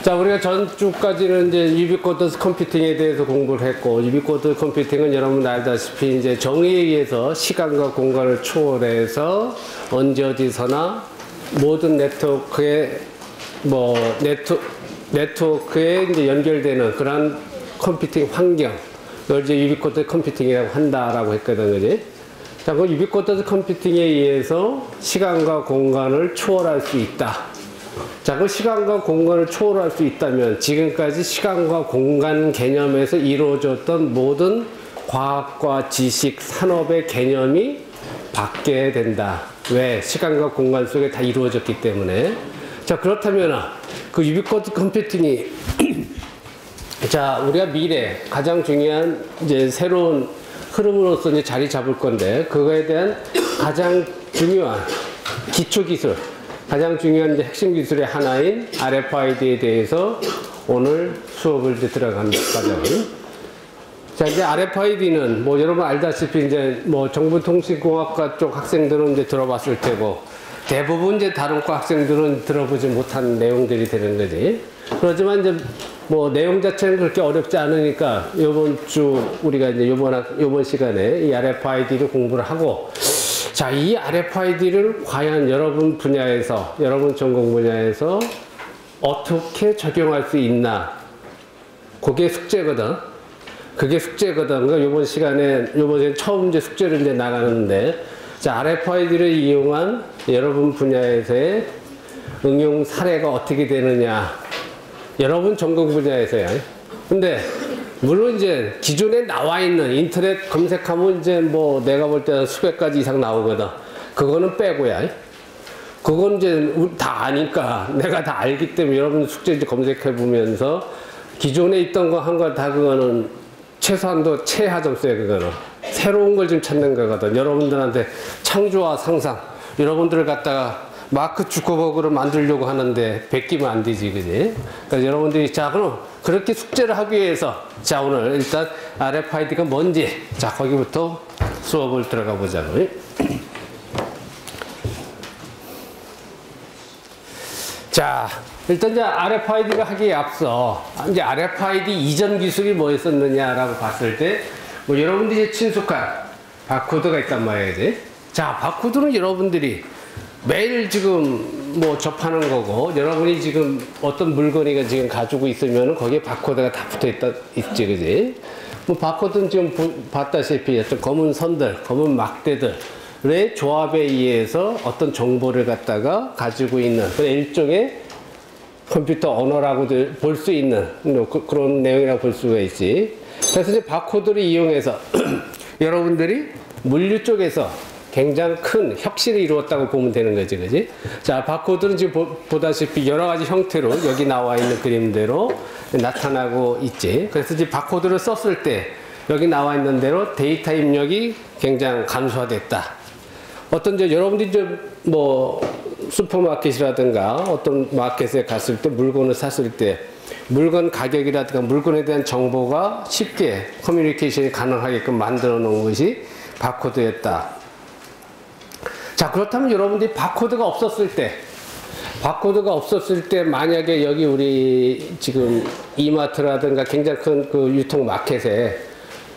자, 우리가 전주까지는 이제 유비쿼터스 컴퓨팅에 대해서 공부를 했고, 유비쿼터스 컴퓨팅은 여러분 알다시피 이제 정의에 의해서 시간과 공간을 초월해서 언제 어디서나 모든 네트워크에 네트워크에 이제 연결되는 그런 컴퓨팅 환경, 그걸 이제 유비쿼터스 컴퓨팅이라고 한다라고 했거든, 그지? 자, 그 유비쿼터스 컴퓨팅에 의해서 시간과 공간을 초월할 수 있다. 자, 그 시간과 공간을 초월할 수 있다면 지금까지 시간과 공간 개념에서 이루어졌던 모든 과학과 지식, 산업의 개념이 바뀌어야 된다. 왜? 시간과 공간 속에 다 이루어졌기 때문에. 자, 그렇다면 그 유비쿼터스 컴퓨팅이 자, 우리가 미래 가장 중요한 이제 새로운 흐름으로서 이제 자리 잡을 건데, 그거에 대한 가장 중요한 기초 기술, 가장 중요한 이제 핵심 기술의 하나인 RFID에 대해서 오늘 수업을 이제 들어갑니다. 자, 이제 RFID는 뭐 여러분 알다시피 이제 뭐 정보통신공학과 쪽 학생들은 이제 들어봤을 테고, 대부분 이제 다른 과 학생들은 들어보지 못한 내용들이 되는 거지. 그렇지만 이제 뭐 내용 자체는 그렇게 어렵지 않으니까 요번 주 우리가 이제 요번 시간에 이 RFID를 공부를 하고, 자, 이 RFID를 과연 여러분 분야에서, 여러분 전공 분야에서 어떻게 적용할 수 있나? 그게 숙제거든. 그게 숙제거든. 그러니까 요번 시간에 처음 이제 숙제를 이제 나가는데, 자, RFID를 이용한 여러분 분야에서의 응용 사례가 어떻게 되느냐? 여러분 전공 분야에서야. 근데 물론 이제 기존에 나와 있는 인터넷 검색하면 이제 뭐 내가 볼 때는 수백 가지 이상 나오거든. 그거는 빼고야. 그건 이제 다 아니까, 내가 다 알기 때문에 여러분 숙제 이제 검색해 보면서 기존에 있던 거 한 거 다 그거는 최소한도 최하점수야. 그거는 새로운 걸 좀 찾는 거거든. 여러분들한테 창조와 상상, 여러분들을 갖다가 마크 주커버그를 만들려고 하는데 베끼면 안 되지, 그지? 그러니까 여러분들이, 자, 그럼 그렇게 숙제를 하기 위해서, 자, 오늘 일단 RFID가 뭔지, 자, 거기부터 수업을 들어가 보자고요. 자, 일단 이제 RFID가 하기에 앞서, 이제 RFID 이전 기술이 뭐였었느냐라고 봤을 때, 뭐 여러분들이 친숙한 바코드가 있단 말이지. 자, 바코드는 여러분들이 매일 지금 뭐 접하는 거고, 여러분이 지금 어떤 물건이 지금 가지고 있으면 거기에 바코드가 다 붙어 있지, 그지? 뭐 바코드는 지금 봤다시피 어떤 검은 선들, 검은 막대들의 조합에 의해서 어떤 정보를 갖다가 가지고 있는 그런 일종의 컴퓨터 언어라고 볼 수 있는 그런 내용이라고 볼 수가 있지. 그래서 이제 바코드를 이용해서 여러분들이 물류 쪽에서 굉장히 큰 혁신을 이루었다고 보면 되는 거지, 그지? 자, 바코드는 지금 보다시피 여러 가지 형태로 여기 나와 있는 그림대로 나타나고 있지. 그래서 이제 바코드를 썼을 때 여기 나와 있는 대로 데이터 입력이 굉장히 간소화됐다. 어떤 이제 여러분들이 이제 뭐 슈퍼마켓이라든가 어떤 마켓에 갔을 때 물건을 샀을 때 물건 가격이라든가 물건에 대한 정보가 쉽게 커뮤니케이션이 가능하게끔 만들어 놓은 것이 바코드였다. 자, 그렇다면 여러분들이 바코드가 없었을 때 만약에 여기 우리 지금 이마트라든가 굉장히 큰 그 유통 마켓에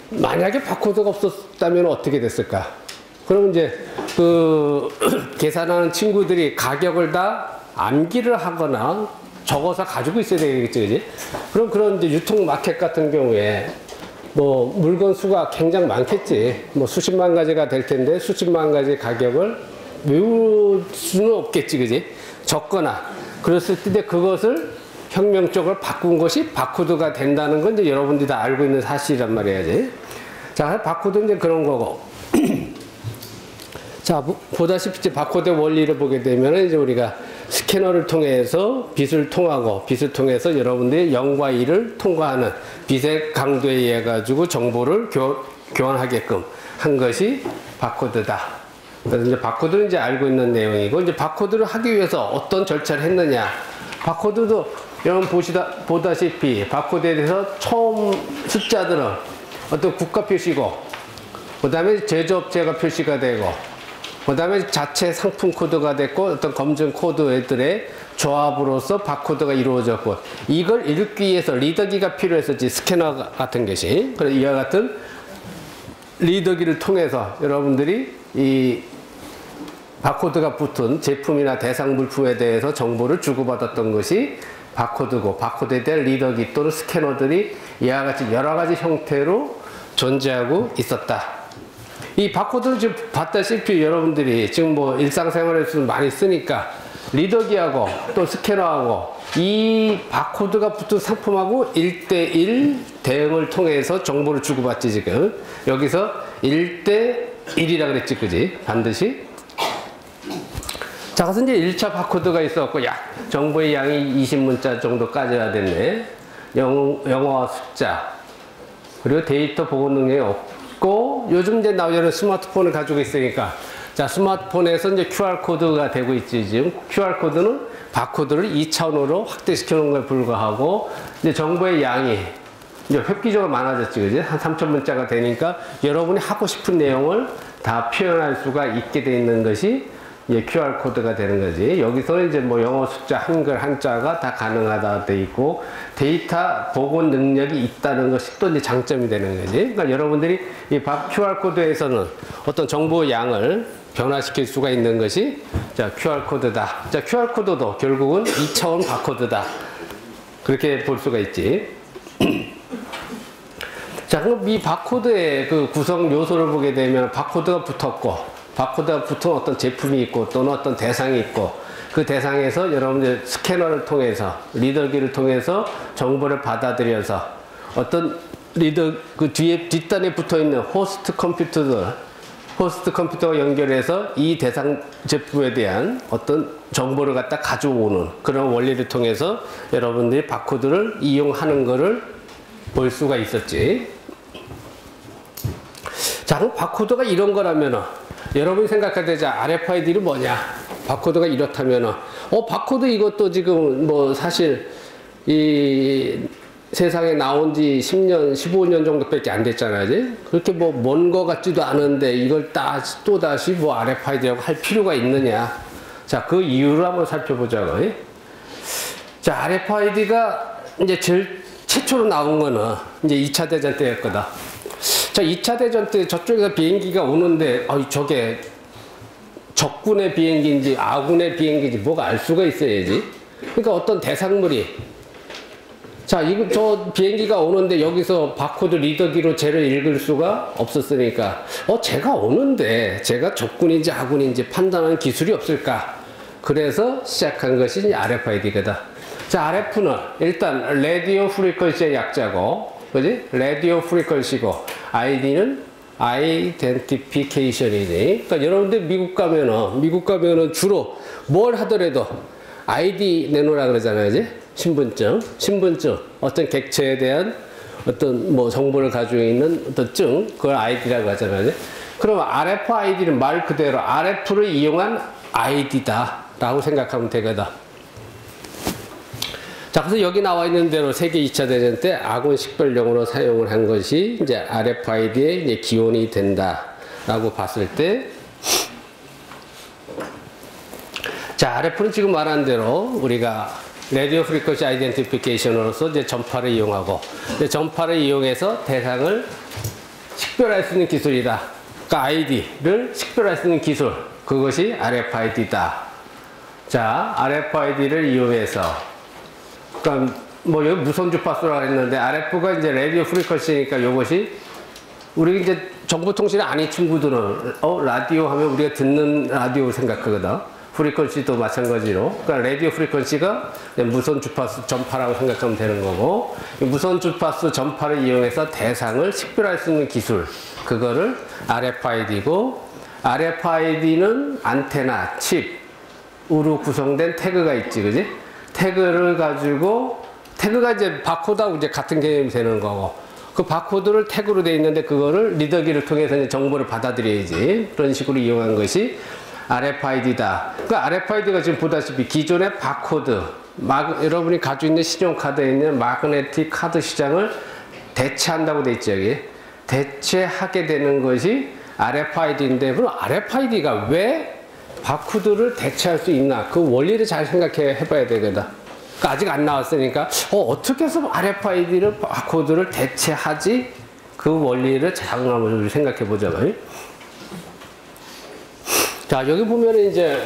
만약에 바코드가 없었다면 어떻게 됐을까? 그러면 이제 그 계산하는 친구들이 가격을 다 암기를 하거나 적어서 가지고 있어야 되겠지, 그지? 그럼 그런 이제 유통 마켓 같은 경우에 뭐 물건 수가 굉장히 많겠지. 뭐 수십만 가지가 될 텐데 수십만 가지 가격을 외울 수는 없겠지, 그지? 적거나 그랬을 때 그것을 혁명적으로 바꾼 것이 바코드가 된다는 건 이제 여러분들이 다 알고 있는 사실이란 말이야지. 자, 바코드는 이제 그런 거고. 자, 보다시피 이제 바코드 원리를 보게 되면 이제 우리가 스캐너를 통해서 빛을 통하고 빛을 통해서 여러분들이 0과 1을 통과하는 빛의 강도에 의해 가지고 정보를 교환하게끔 한 것이 바코드다. 그래서 이제 바코드는 이제 알고 있는 내용이고, 이제 바코드를 하기 위해서 어떤 절차를 했느냐. 바코드도 여러분 보다시피 바코드에 대해서 처음 숫자들은 어떤 국가 표시고, 그 다음에 제조업체가 표시가 되고, 그 다음에 자체 상품 코드가 됐고 어떤 검증 코드들의 조합으로서 바코드가 이루어졌고, 이걸 읽기 위해서 리더기가 필요했었지. 스캐너 같은 것이. 그래서 이와 같은 리더기를 통해서 여러분들이 이 바코드가 붙은 제품이나 대상 물품에 대해서 정보를 주고받았던 것이 바코드고, 바코드에 대한 리더기 또는 스캐너들이 이와 같이 여러 가지 형태로 존재하고 있었다. 이 바코드는 지금 봤다시피 여러분들이 지금 뭐 일상생활에서 많이 쓰니까 리더기하고 또 스캐너하고 이 바코드가 붙은 상품하고 1대1 대응을 통해서 정보를 주고받지. 지금 여기서 1대1이라 그랬지, 그지? 반드시. 자, 그래서 이제 1차 바코드가 있었고, 정보의 양이 20문자 정도까지야 됐네. 영어와 숫자, 그리고 데이터 보건 능력이 없고, 요즘 이제 나오는 스마트폰을 가지고 있으니까, 자, 스마트폰에서 이제 QR코드가 되고 있지. 지금 QR코드는 바코드를 2차원으로 확대시켜 놓은 것에 불과하고, 이제 정보의 양이 이제 획기적으로 많아졌지, 그지? 한 3,000문자가 되니까 여러분이 하고 싶은 내용을 다 표현할 수가 있게 돼 있는 것이 이제 QR코드가 되는 거지. 여기서는 이제 뭐 영어, 숫자, 한글, 한자가 다 가능하다 돼 있고, 데이터 복원 능력이 있다는 것이 또 이제 장점이 되는 거지. 그러니까 여러분들이 이 QR코드에서는 어떤 정보 양을 변화시킬 수가 있는 것이, 자, QR코드다. 자, QR코드도 결국은 2차원 바코드다. 그렇게 볼 수가 있지. 자, 그럼 이 바코드의 그 구성 요소를 보게 되면 바코드가 붙었고, 바코드가 붙은 어떤 제품이 있고 또는 어떤 대상이 있고, 그 대상에서 여러분들 스캐너를 통해서, 리더기를 통해서 정보를 받아들여서 어떤 리더 그 뒤에 뒷단에 붙어 있는 호스트 컴퓨터와 연결해서 이 대상 제품에 대한 어떤 정보를 갖다 가져오는 그런 원리를 통해서 여러분들이 바코드를 이용하는 것을 볼 수가 있었지. 자, 그럼 바코드가 이런 거라면은 여러분이 생각할 때, 자, RFID는 뭐냐? 바코드가 이렇다면은, 바코드 이것도 지금 뭐 사실 이 세상에 나온 지 10년, 15년 정도밖에 안 됐잖아요. 그렇게 뭐 먼 거 같지도 않은데 이걸 또 다시 뭐 RFID라고 할 필요가 있느냐? 자, 그 이유를 한번 살펴보자고요. 자, RFID가 이제 제일 최초로 나온 거는 이제 2차 대전 때였거든. 자, 2차 대전 때 저쪽에서 비행기가 오는데, 저게 적군의 비행기인지 아군의 비행기인지 뭐가 알 수가 있어야지. 그러니까 어떤 대상물이, 자, 저 비행기가 오는데 여기서 바코드 리더기로 쟤를 읽을 수가 없었으니까, 쟤가 오는데 쟤가 적군인지 아군인지 판단하는 기술이 없을까? 그래서 시작한 것이 이제 RFID거든. 자, RF는 일단 라디오 프리퀀시의 약자고, 그지? 라디오 프리퀀시고, ID는 아이덴티피케이션이지. 그러니까 여러분들 미국 가면은 주로 뭘 하더라도 ID 내놓으라 그러잖아요, 이제. 신분증, 어떤 객체에 대한 어떤 뭐 정보를 가지고 있는 어떤 증, 그걸 ID라고 하잖아요. 그럼 RFID는 말 그대로 RF를 이용한 ID다라고 생각하면 되거든. 자, 그래서 여기 나와 있는 대로 세계 2차 대전 때 아군 식별용으로 사용을 한 것이 이제 RFID의 이제 기원이 된다라고 봤을 때, 자, RF는 지금 말한 대로 우리가 라디오 프리퀀시 아이덴티피케이션으로서 이제 전파를 이용하고, 이제 전파를 이용해서 대상을 식별할 수 있는 기술이다. 그러니까 ID를 식별할 수 있는 기술, 그것이 RFID다. 자, RFID를 이용해서, 그러니까 뭐 여기 무선 주파수라고 했는데 RF가 이제 라디오 프리퀀시니까 이것이 우리 이제 정보통신이 아닌 친구들은 라디오 하면 우리가 듣는 라디오 생각하거든. 프리퀀시도 마찬가지로, 그러니까 라디오 프리퀀시가 무선 주파수 전파라고 생각하면 되는 거고, 무선 주파수 전파를 이용해서 대상을 식별할 수 있는 기술, 그거를 RFID고, RFID는 안테나, 칩으로 구성된 태그가 있지, 그지? 태그를 가지고, 태그가 이제 바코드하고 이제 같은 개념이 되는 거고, 그 바코드를 태그로 되어 있는데 그거를 리더기를 통해서 이제 정보를 받아들여야지. 그런 식으로 이용한 것이 RFID다. 그 RFID가 지금 보다시피 기존의 바코드, 여러분이 가지고 있는 신용카드에 있는 마그네틱 카드 시장을 대체한다고 돼 있죠, 여기. 대체하게 되는 것이 RFID인데, 그럼 RFID가 왜 바코드를 대체할 수 있나? 그 원리를 잘 생각해 봐야 되거든. 그러니까 아직 안 나왔으니까, 어떻게 해서 RFID를, 바코드를 대체하지? 그 원리를 잘 한번 생각해 보자고요. 자, 여기 보면은 이제,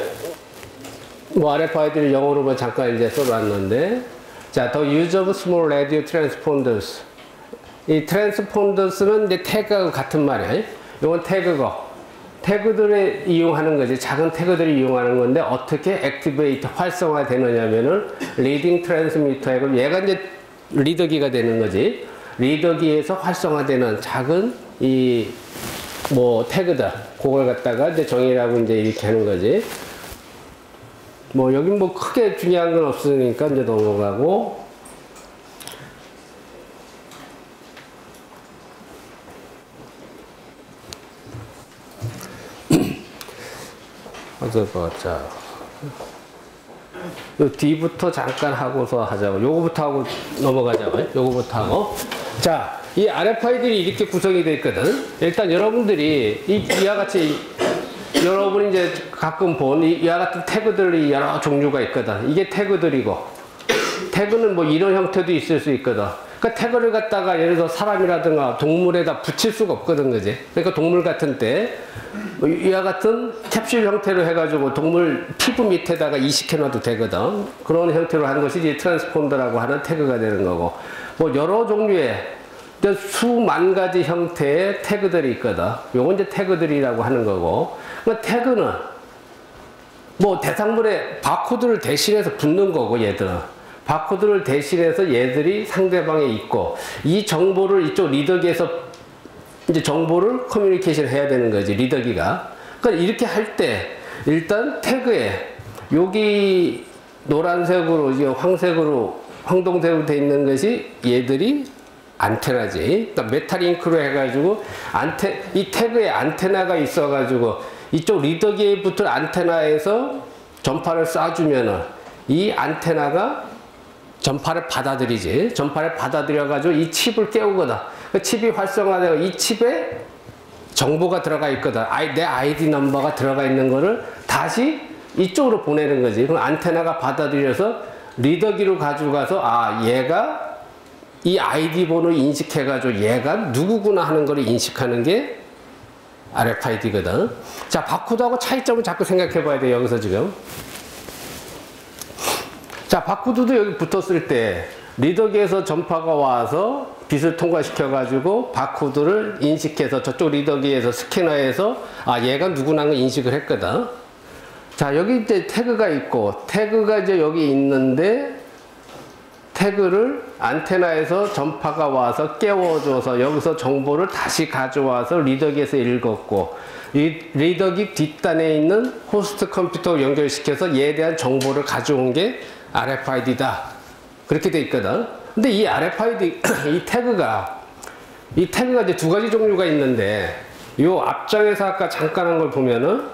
뭐 RFID를 영어로만 잠깐 이제 써놨는데, 자, the use of small radio transponders. 이 트랜스폰더스는 이제 태그하고 같은 말이야. 이건 태그고, 태그들을 이용하는 거지. 작은 태그들을 이용하는 건데, 어떻게 액티베이트, 활성화 되느냐면은, 리딩 트랜스미터에, 얘가 이제 리더기가 되는 거지. 리더기에서 활성화되는 작은 뭐 태그들, 그걸 갖다가 이제 정의라고 이제 이렇게 하는 거지. 뭐 여긴 뭐 크게 중요한 건 없으니까 이제 넘어가고. 어떨 것 같자. 요 D부터 잠깐 하고서 하자고. 요거부터 하고 넘어가자고. 요거부터 하고. 자, 이 RFID들이 이렇게 구성이 되어 있거든. 일단 여러분들이 이와 같이 여러분이 이제 가끔 본 이와 같은 태그들이 여러 종류가 있거든. 이게 태그들이고, 태그는 뭐 이런 형태도 있을 수 있거든. 그러니까 태그를 갖다가 예를 들어 사람이라든가 동물에다 붙일 수가 없거든, 그지? 그러니까 동물 같은 때, 뭐 이와 같은 캡슐 형태로 해가지고 동물 피부 밑에다가 이식해 놔도 되거든. 그런 형태로 하는 것이 이제 트랜스폰더라고 하는 태그가 되는 거고, 뭐 여러 종류의 수만 가지 형태의 태그들이 있거든. 요건 이제 태그들이라고 하는 거고, 그 태그는 뭐 대상물에 바코드를 대신해서 붙는 거고, 얘들은. 바코드를 대신해서 얘들이 상대방에 있고, 이 정보를 이쪽 리더기에서 이제 정보를 커뮤니케이션 해야 되는 거지, 리더기가. 그러니까 이렇게 할 때, 일단 태그에, 여기 노란색으로, 이제 황색으로, 황동색으로 돼 있는 것이 얘들이 안테나지. 그러니까 메탈 잉크로 해가지고, 이 태그에 안테나가 있어가지고, 이쪽 리더기에 붙은 안테나에서 전파를 쏴주면은, 이 안테나가 전파를 받아들이지. 전파를 받아들여가지고 이 칩을 깨우거든. 그 칩이 활성화되고 이 칩에 정보가 들어가 있거든. 내 아이디 넘버가 들어가 있는 거를 다시 이쪽으로 보내는 거지. 그럼 안테나가 받아들여서 리더기로 가져가서, 얘가 이 아이디 번호 인식해가지고 얘가 누구구나 하는 걸 인식하는 게 RFID거든. 자, 바코드하고 차이점을 자꾸 생각해 봐야 돼, 여기서 지금. 자, 바코드도 여기 붙었을 때 리더기에서 전파가 와서 빛을 통과시켜가지고 바코드를 인식해서 저쪽 리더기에서 스캐너에서 얘가 누구나 인식을 했거든. 자, 여기 이제 태그가 있고, 태그가 이제 여기 있는데, 태그를 안테나에서 전파가 와서 깨워줘서 여기서 정보를 다시 가져와서 리더기에서 읽었고, 이 리더기 뒷단에 있는 호스트 컴퓨터 연결시켜서 얘에 대한 정보를 가져온 게 RFID다. 그렇게 돼 있거든. 근데 이 RFID, 이 태그가 이제 두 가지 종류가 있는데, 요 앞장에서 아까 잠깐 한 걸 보면은,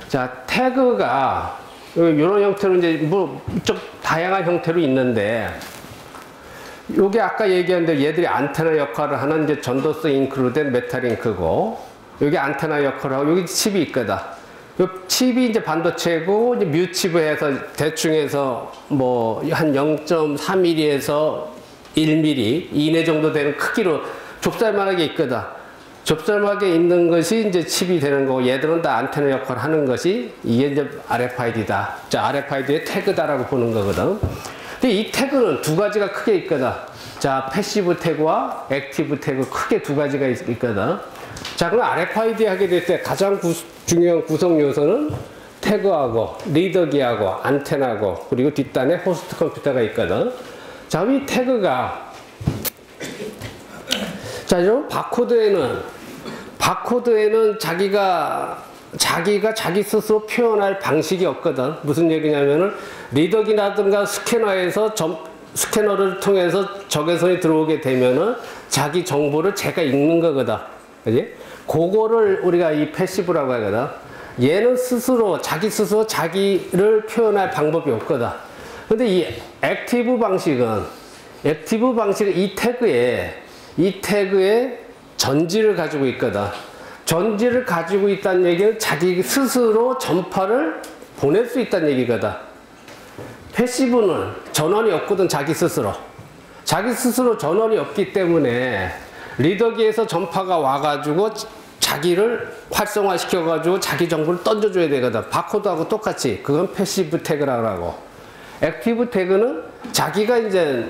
자, 태그가 이런 형태로 이제 뭐 좀 다양한 형태로 있는데, 요게 아까 얘기한 대로 얘들이 안테나 역할을 하는 이제 전도스 잉크로 된 메탈 잉크고, 여기 안테나 역할을 하고, 여기 칩이 있거든. 요 칩이 이제 반도체고, 이제 뮤칩을 해서 대충 해서 뭐 한 0.3mm에서 1mm 이내 정도 되는 크기로 좁쌀만하게 있거든. 좁쌀만하게 있는 것이 이제 칩이 되는 거고, 얘들은 다 안테나 역할을 하는 것이 이게 이제 RFID다. 자, RFID의 태그다라고 보는 거거든. 근데 이 태그는 두 가지가 크게 있거든. 자, 패시브 태그와 액티브 태그 크게 두 가지가 있거든. 자, 그럼 RFID 하게 될 때 가장 중요한 구성 요소는 태그하고 리더기하고 안테나고 그리고 뒷단에 호스트 컴퓨터가 있거든. 자, 이 태그가, 자, 이런 바코드에는 자기가 자기 스스로 표현할 방식이 없거든. 무슨 얘기냐면은 리더기라든가 스캐너에서 스캐너를 통해서 적외선이 들어오게 되면은 자기 정보를 제가 읽는 거거든. 그지? 그거를 우리가 이 패시브라고 하거든. 얘는 자기 스스로 자기를 표현할 방법이 없거든. 근데 이 액티브 방식은 이 태그에 전지를 가지고 있거든. 전지를 가지고 있다는 얘기는 자기 스스로 전파를 보낼 수 있다는 얘기거든. 패시브는 전원이 없거든, 자기 스스로. 자기 스스로 전원이 없기 때문에 리더기에서 전파가 와가지고 자기를 활성화시켜가지고 자기 정보를 던져줘야 되거든. 바코드하고 똑같이. 그건 패시브 태그라고 하고. 액티브 태그는 자기가 이제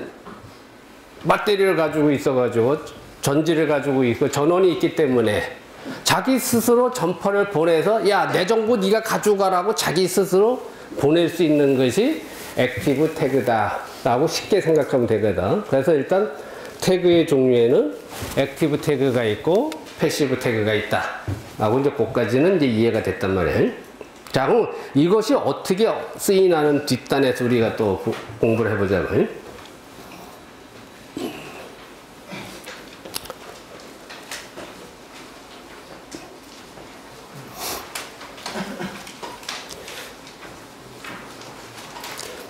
배터리를 가지고 있어가지고 전지를 가지고 있고 전원이 있기 때문에 자기 스스로 전파를 보내서 야, 내 정보 네가 가져가라고 자기 스스로 보낼 수 있는 것이 액티브 태그다 라고 쉽게 생각하면 되거든. 그래서 일단 태그의 종류에는 액티브 태그가 있고 패시브 태그가 있다 라고 이제 그까지는 이제 이해가 됐단 말이에요. 자, 그럼 이것이 어떻게 쓰이나는 뒷단에서 우리가 또 공부를 해보자고요.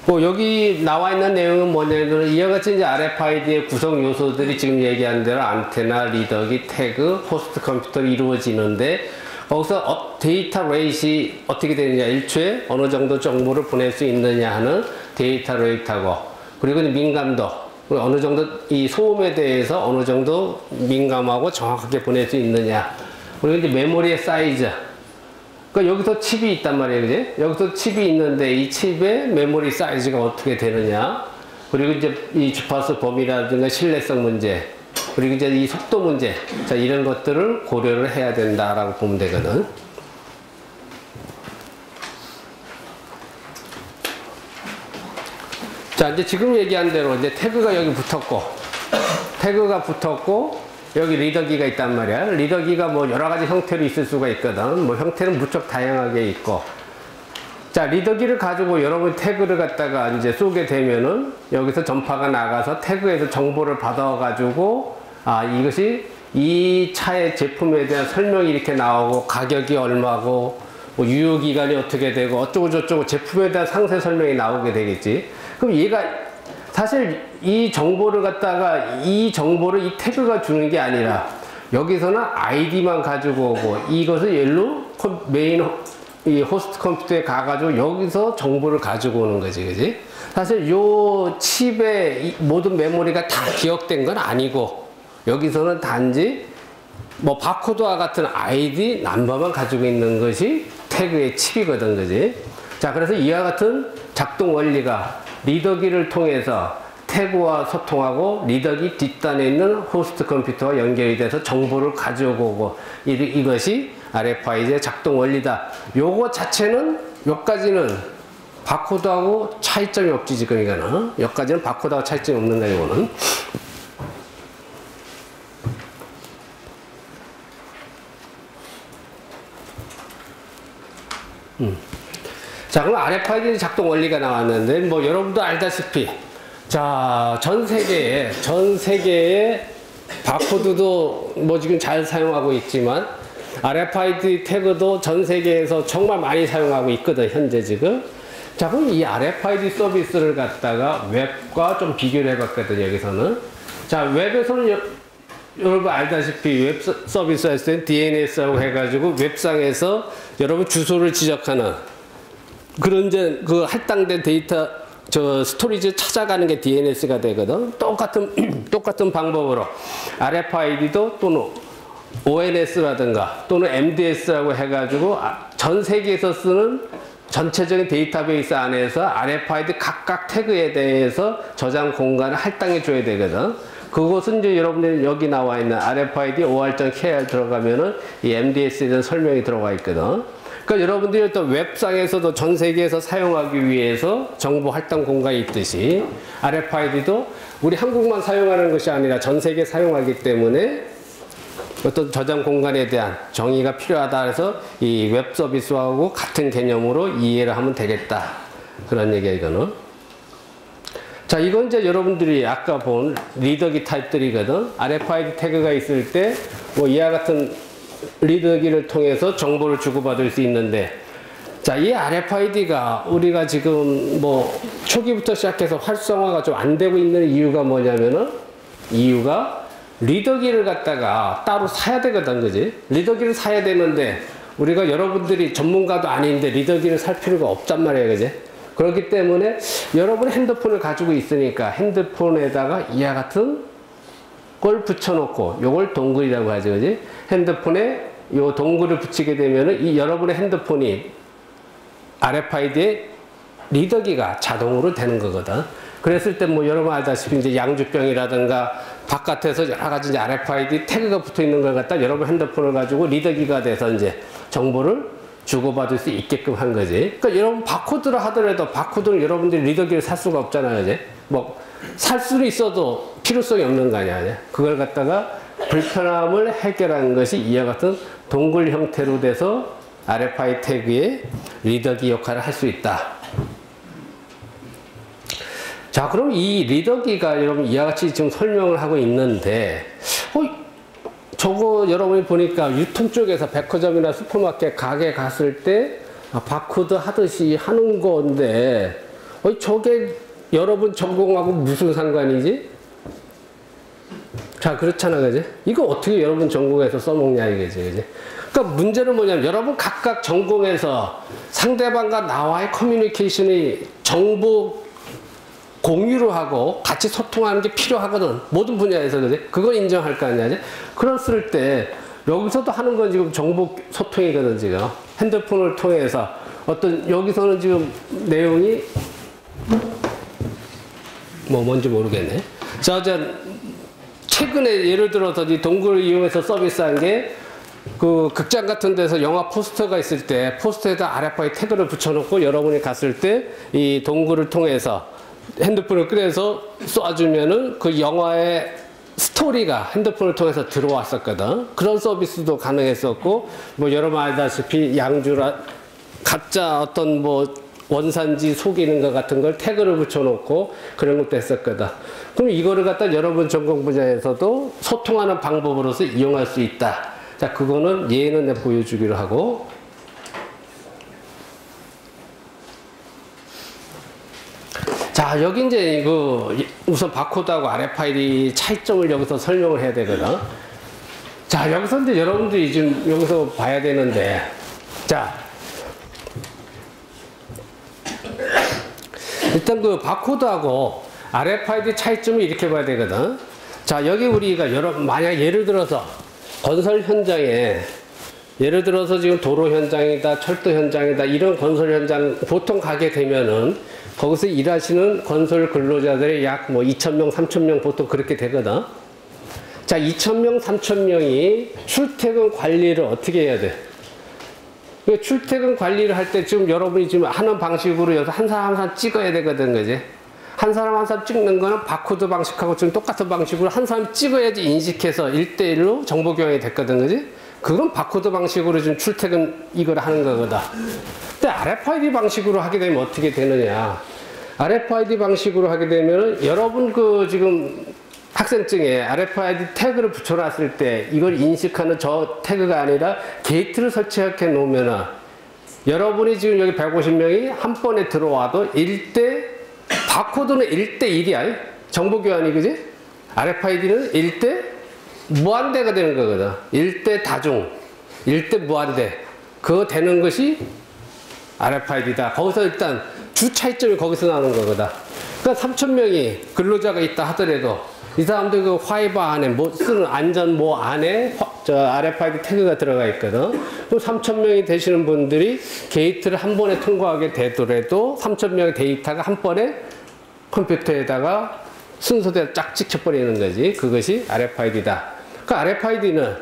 뭐 여기 나와 있는 내용은 뭐냐면 이와 같이 이제 RFID의 구성 요소들이 지금 얘기한 대로 안테나, 리더기, 태그, 호스트 컴퓨터로 이루어지는데 거기서 데이터 레이트이 어떻게 되느냐, 일초에 어느 정도 정보를 보낼 수 있느냐 하는 데이터 레이트하고, 그리고 민감도, 어느 정도 이 소음에 대해서 어느 정도 민감하고 정확하게 보낼 수 있느냐, 그리고 이제 메모리의 사이즈. 그러니까 여기서 칩이 있단 말이에요, 그지? 여기서 칩이 있는데 이 칩의 메모리 사이즈가 어떻게 되느냐, 그리고 이제 이 주파수 범위라든가 신뢰성 문제, 그리고 이제 이 속도 문제, 자, 이런 것들을 고려를 해야 된다라고 보면 되거든. 자, 이제 지금 얘기한 대로 이제 태그가 여기 붙었고, 여기 리더기가 있단 말이야. 리더기가 뭐 여러 가지 형태로 있을 수가 있거든. 뭐 형태는 무척 다양하게 있고. 자, 리더기를 가지고 여러분 태그를 갖다가 이제 쏘게 되면은 여기서 전파가 나가서 태그에서 정보를 받아가지고, 아, 이것이 이 차의 제품에 대한 설명이 이렇게 나오고, 가격이 얼마고, 뭐 유효기간이 어떻게 되고, 어쩌고저쩌고 제품에 대한 상세 설명이 나오게 되겠지. 그럼 얘가 사실 이 정보를 갖다가 이 태그가 주는 게 아니라 여기서는 아이디만 가지고 오고 이것을 얘로 메인 이 호스트 컴퓨터에 가가지고 여기서 정보를 가지고 오는 거지, 그지? 사실 요 칩의 모든 메모리가 다 기억된 건 아니고 여기서는 단지 뭐 바코드와 같은 아이디 넘버만 가지고 있는 것이 태그의 칩이거든, 그지? 자, 그래서 이와 같은 작동 원리가 리더기를 통해서 태그와 소통하고 리더기 뒷단에 있는 호스트 컴퓨터와 연결이 돼서 정보를 가져오고 이것이 RFID의 작동 원리다. 요거 자체는 여기까지는 바코드하고 차이점이 없지, 지금 이거는. 여기까지는 바코드하고 차이점이 없는 거야, 이거는. 자, 그럼 RFID 작동 원리가 나왔는데, 뭐, 여러분도 알다시피, 자, 전 세계에 바코드도 뭐 지금 잘 사용하고 있지만, RFID 태그도 전 세계에서 정말 많이 사용하고 있거든, 현재 지금. 자, 그럼 이 RFID 서비스를 갖다가 웹과 좀 비교를 해봤거든, 여기서는. 자, 웹에서는 여러분 알다시피 웹 서비스 할 때는 DNS라고 해가지고 웹상에서 여러분 주소를 지적하는 그런 이제 그 할당된 데이터 스토리지 찾아가는 게 DNS가 되거든. 똑같은 방법으로 RFID도 또는 ONS라든가 또는 MDS라고 해가지고 전 세계에서 쓰는 전체적인 데이터베이스 안에서 RFID 각각 태그에 대해서 저장 공간을 할당해 줘야 되거든. 그것은 이제 여러분들 여기 나와 있는 RFID OR.KR 들어가면은 이 MDS에 대한 설명이 들어가 있거든. 그러니까 여러분들이 또 웹상에서도 전 세계에서 사용하기 위해서 정보 할당 공간이 있듯이 RFID도 우리 한국만 사용하는 것이 아니라 전 세계 사용하기 때문에 어떤 저장 공간에 대한 정의가 필요하다 해서 이 웹 서비스하고 같은 개념으로 이해를 하면 되겠다. 그런 얘기야, 이거는. 자, 이건 이제 여러분들이 아까 본 리더기 타입들이거든. RFID 태그가 있을 때 뭐 이와 같은 리더기를 통해서 정보를 주고받을 수 있는데, 자, 이 RFID가 우리가 지금 뭐 초기부터 시작해서 활성화가 좀 안 되고 있는 이유가 뭐냐면은, 이유가 리더기를 갖다가 따로 사야 되거든, 그지? 리더기를 사야 되는데 우리가 여러분들이 전문가도 아닌데 리더기를 살 필요가 없단 말이에요, 그지? 그렇기 때문에 여러분 핸드폰을 가지고 있으니까 핸드폰에다가 이와 같은 걸 붙여놓고 요걸 동글이라고 하죠, 그지? 핸드폰에 요 동글을 붙이게 되면은 이 여러분의 핸드폰이 RFID에 리더기가 자동으로 되는 거거든. 그랬을 때 뭐 여러분 알다시피 이제 양주병이라든가 바깥에서 여러 가지 이제 RFID 태그가 붙어 있는 걸 갖다 여러분 핸드폰을 가지고 리더기가 돼서 이제 정보를 주고받을 수 있게끔 한 거지. 그러니까 여러분 바코드를 하더라도 바코드는 여러분들이 리더기를 살 수가 없잖아요, 이제. 뭐 살 수는 있어도 필요성이 없는 거 아니야. 그걸 갖다가 불편함을 해결하는 것이 이와 같은 동글 형태로 돼서 RFID 태그의 리더기 역할을 할 수 있다. 자, 그럼 이 리더기가 여러분 이와 같이 지금 설명을 하고 있는데, 저거 여러분이 보니까 유통 쪽에서 백화점이나 슈퍼마켓 가게 갔을 때 바코드 하듯이 하는 건데, 저게 여러분 전공하고 무슨 상관이지? 자, 그렇잖아, 그지? 이거 어떻게 여러분 전공에서 써먹냐, 이거지, 그지? 그러니까 문제는 뭐냐면, 여러분 각각 전공에서 상대방과 나와의 커뮤니케이션이 정보 공유를 하고 같이 소통하는 게 필요하거든. 모든 분야에서, 그지? 그걸 인정할 거 아니야, 그랬을 때, 여기서도 하는 건 지금 정보 소통이거든, 지금. 핸드폰을 통해서. 여기서는 지금 내용이, 뭔지 모르겠네. 자, 최근에 예를 들어서 이 동굴을 이용해서 서비스한 게 그 극장 같은 데서 영화 포스터가 있을 때 포스터에다 RFID 태그를 붙여놓고 여러분이 갔을 때 이 동굴을 통해서 핸드폰을 꺼내서 쏴주면은 그 영화의 스토리가 핸드폰을 통해서 들어왔었거든. 그런 서비스도 가능했었고, 뭐 여러분 알다시피 양주라 가짜 어떤 뭐 원산지 속이는 것 같은 걸 태그를 붙여놓고 그런 것도 했었거든. 그럼 이거를 갖다 여러분 전공 분야에서도 소통하는 방법으로서 이용할 수 있다. 자, 그거는 예는 내가 보여주기로 하고. 자, 여기 이제 우선 바코드하고 RFID 차이점을 여기서 설명을 해야 되거든. 자, 여기서 이제 여러분들이 지금 여기서 봐야 되는데, 자, 일단 그 바코드하고 RFID 차이점을 이렇게 봐야 되거든. 자, 여기 우리가 만약 예를 들어서 건설 현장에, 예를 들어서 지금 도로 현장이다, 철도 현장이다, 이런 건설 현장 보통 가게 되면은 거기서 일하시는 건설 근로자들이 약 뭐 2,000명, 3,000명 보통 그렇게 되거든. 자, 2,000명, 3,000명이 출퇴근 관리를 어떻게 해야 돼? 출퇴근 관리를 할 때 지금 여러분이 지금 하는 방식으로 여기서 한 사람 한 사람 찍어야 되거든, 그지? 한 사람 한 사람 찍는 거는 바코드 방식하고 지금 똑같은 방식으로 한 사람 찍어야지 인식해서 1대1로 정보 교환이 됐거든, 그지? 그건 바코드 방식으로 지금 출퇴근 이걸 하는 거거든. 근데 RFID 방식으로 하게 되면 어떻게 되느냐? RFID 방식으로 하게 되면 여러분 지금 학생증에 RFID 태그를 붙여놨을 때 이걸 인식하는 저 태그가 아니라 게이트를 설치해 놓으면은 여러분이 지금 여기 150명이 한 번에 들어와도 바코드는 1대1이야. 정보 교환이, 그지? RFID는 1대 무한대가 되는 거거든. 1대 다중, 1대 무한대. 그거 되는 것이 RFID다. 거기서 일단 주 차이점이 거기서 나오는 거거든. 그러니까 3,000명이 근로자가 있다 하더라도 이 사람들 그 화이버 안에 쓰는 안전모 안에 RFID 태그가 들어가 있거든. 그럼 3,000명이 되시는 분들이 게이트를 한 번에 통과하게 되더라도 3,000명의 데이터가 한 번에 컴퓨터에다가 순서대로 쫙 찍혀버리는 거지. 그것이 RFID다. 그 RFID는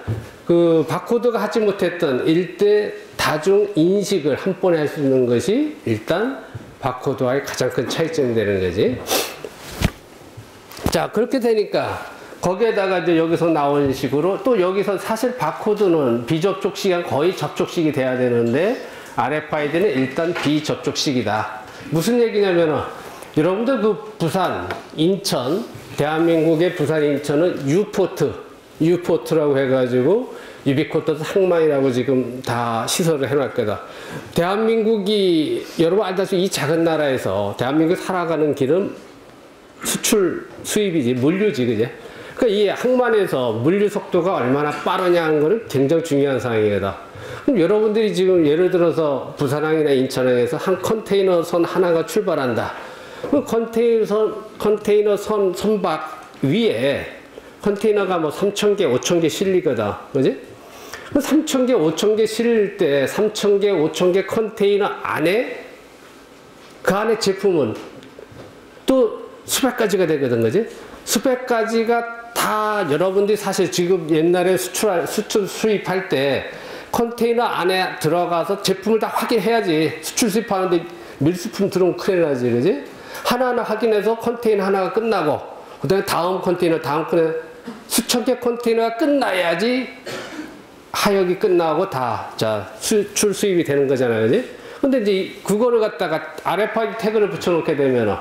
그 바코드가 하지 못했던 일대 다중 인식을 한 번에 할 수 있는 것이 일단 바코드와의 가장 큰 차이점이 되는 거지. 자, 그렇게 되니까 거기에다가 이제 여기서 나온 식으로 또 여기서 사실 바코드는 비접촉식이 거의 접촉식이 돼야 되는데 RFID는 일단 비접촉식이다. 무슨 얘기냐면은 여러분들 그 부산, 인천, 대한민국의 부산, 인천은 U포트라고 해가지고 유비쿼터스 항만이라고 지금 다 시설을 해놨거든. 대한민국이 여러분 알다시피 이 작은 나라에서 대한민국 살아가는 길은 수출 수입이지, 물류지, 그제? 그러니까 이 항만에서 물류 속도가 얼마나 빠르냐 하는 거는 굉장히 중요한 사항이거든. 그럼 여러분들이 지금 예를 들어서 부산항이나 인천항에서 한 컨테이너 선 하나가 출발한다. 그 컨테이너 선 선박 위에 컨테이너가 뭐 3,000개, 5,000개 실리거든. 그지? 3,000개, 5,000개 실릴 때 3,000개, 5,000개 컨테이너 안에 그 안에 제품은 또 수백 가지가 되거든. 그지? 수백 가지가 다 여러분들이 사실 지금 옛날에 수출 수입할 때 컨테이너 안에 들어가서 제품을 다 확인해야지. 수출 수입하는데 밀수품 들어오면 큰일 나지. 그지? 하나하나 확인해서 컨테이너 하나가 끝나고 그 다음에 다음 컨테이너 수천 개 컨테이너가 끝나야지 하역이 끝나고 다 수출 수입이 되는 거잖아요. 그지? 근데 이제 그거를 갖다가 RFID 태그를 붙여놓게 되면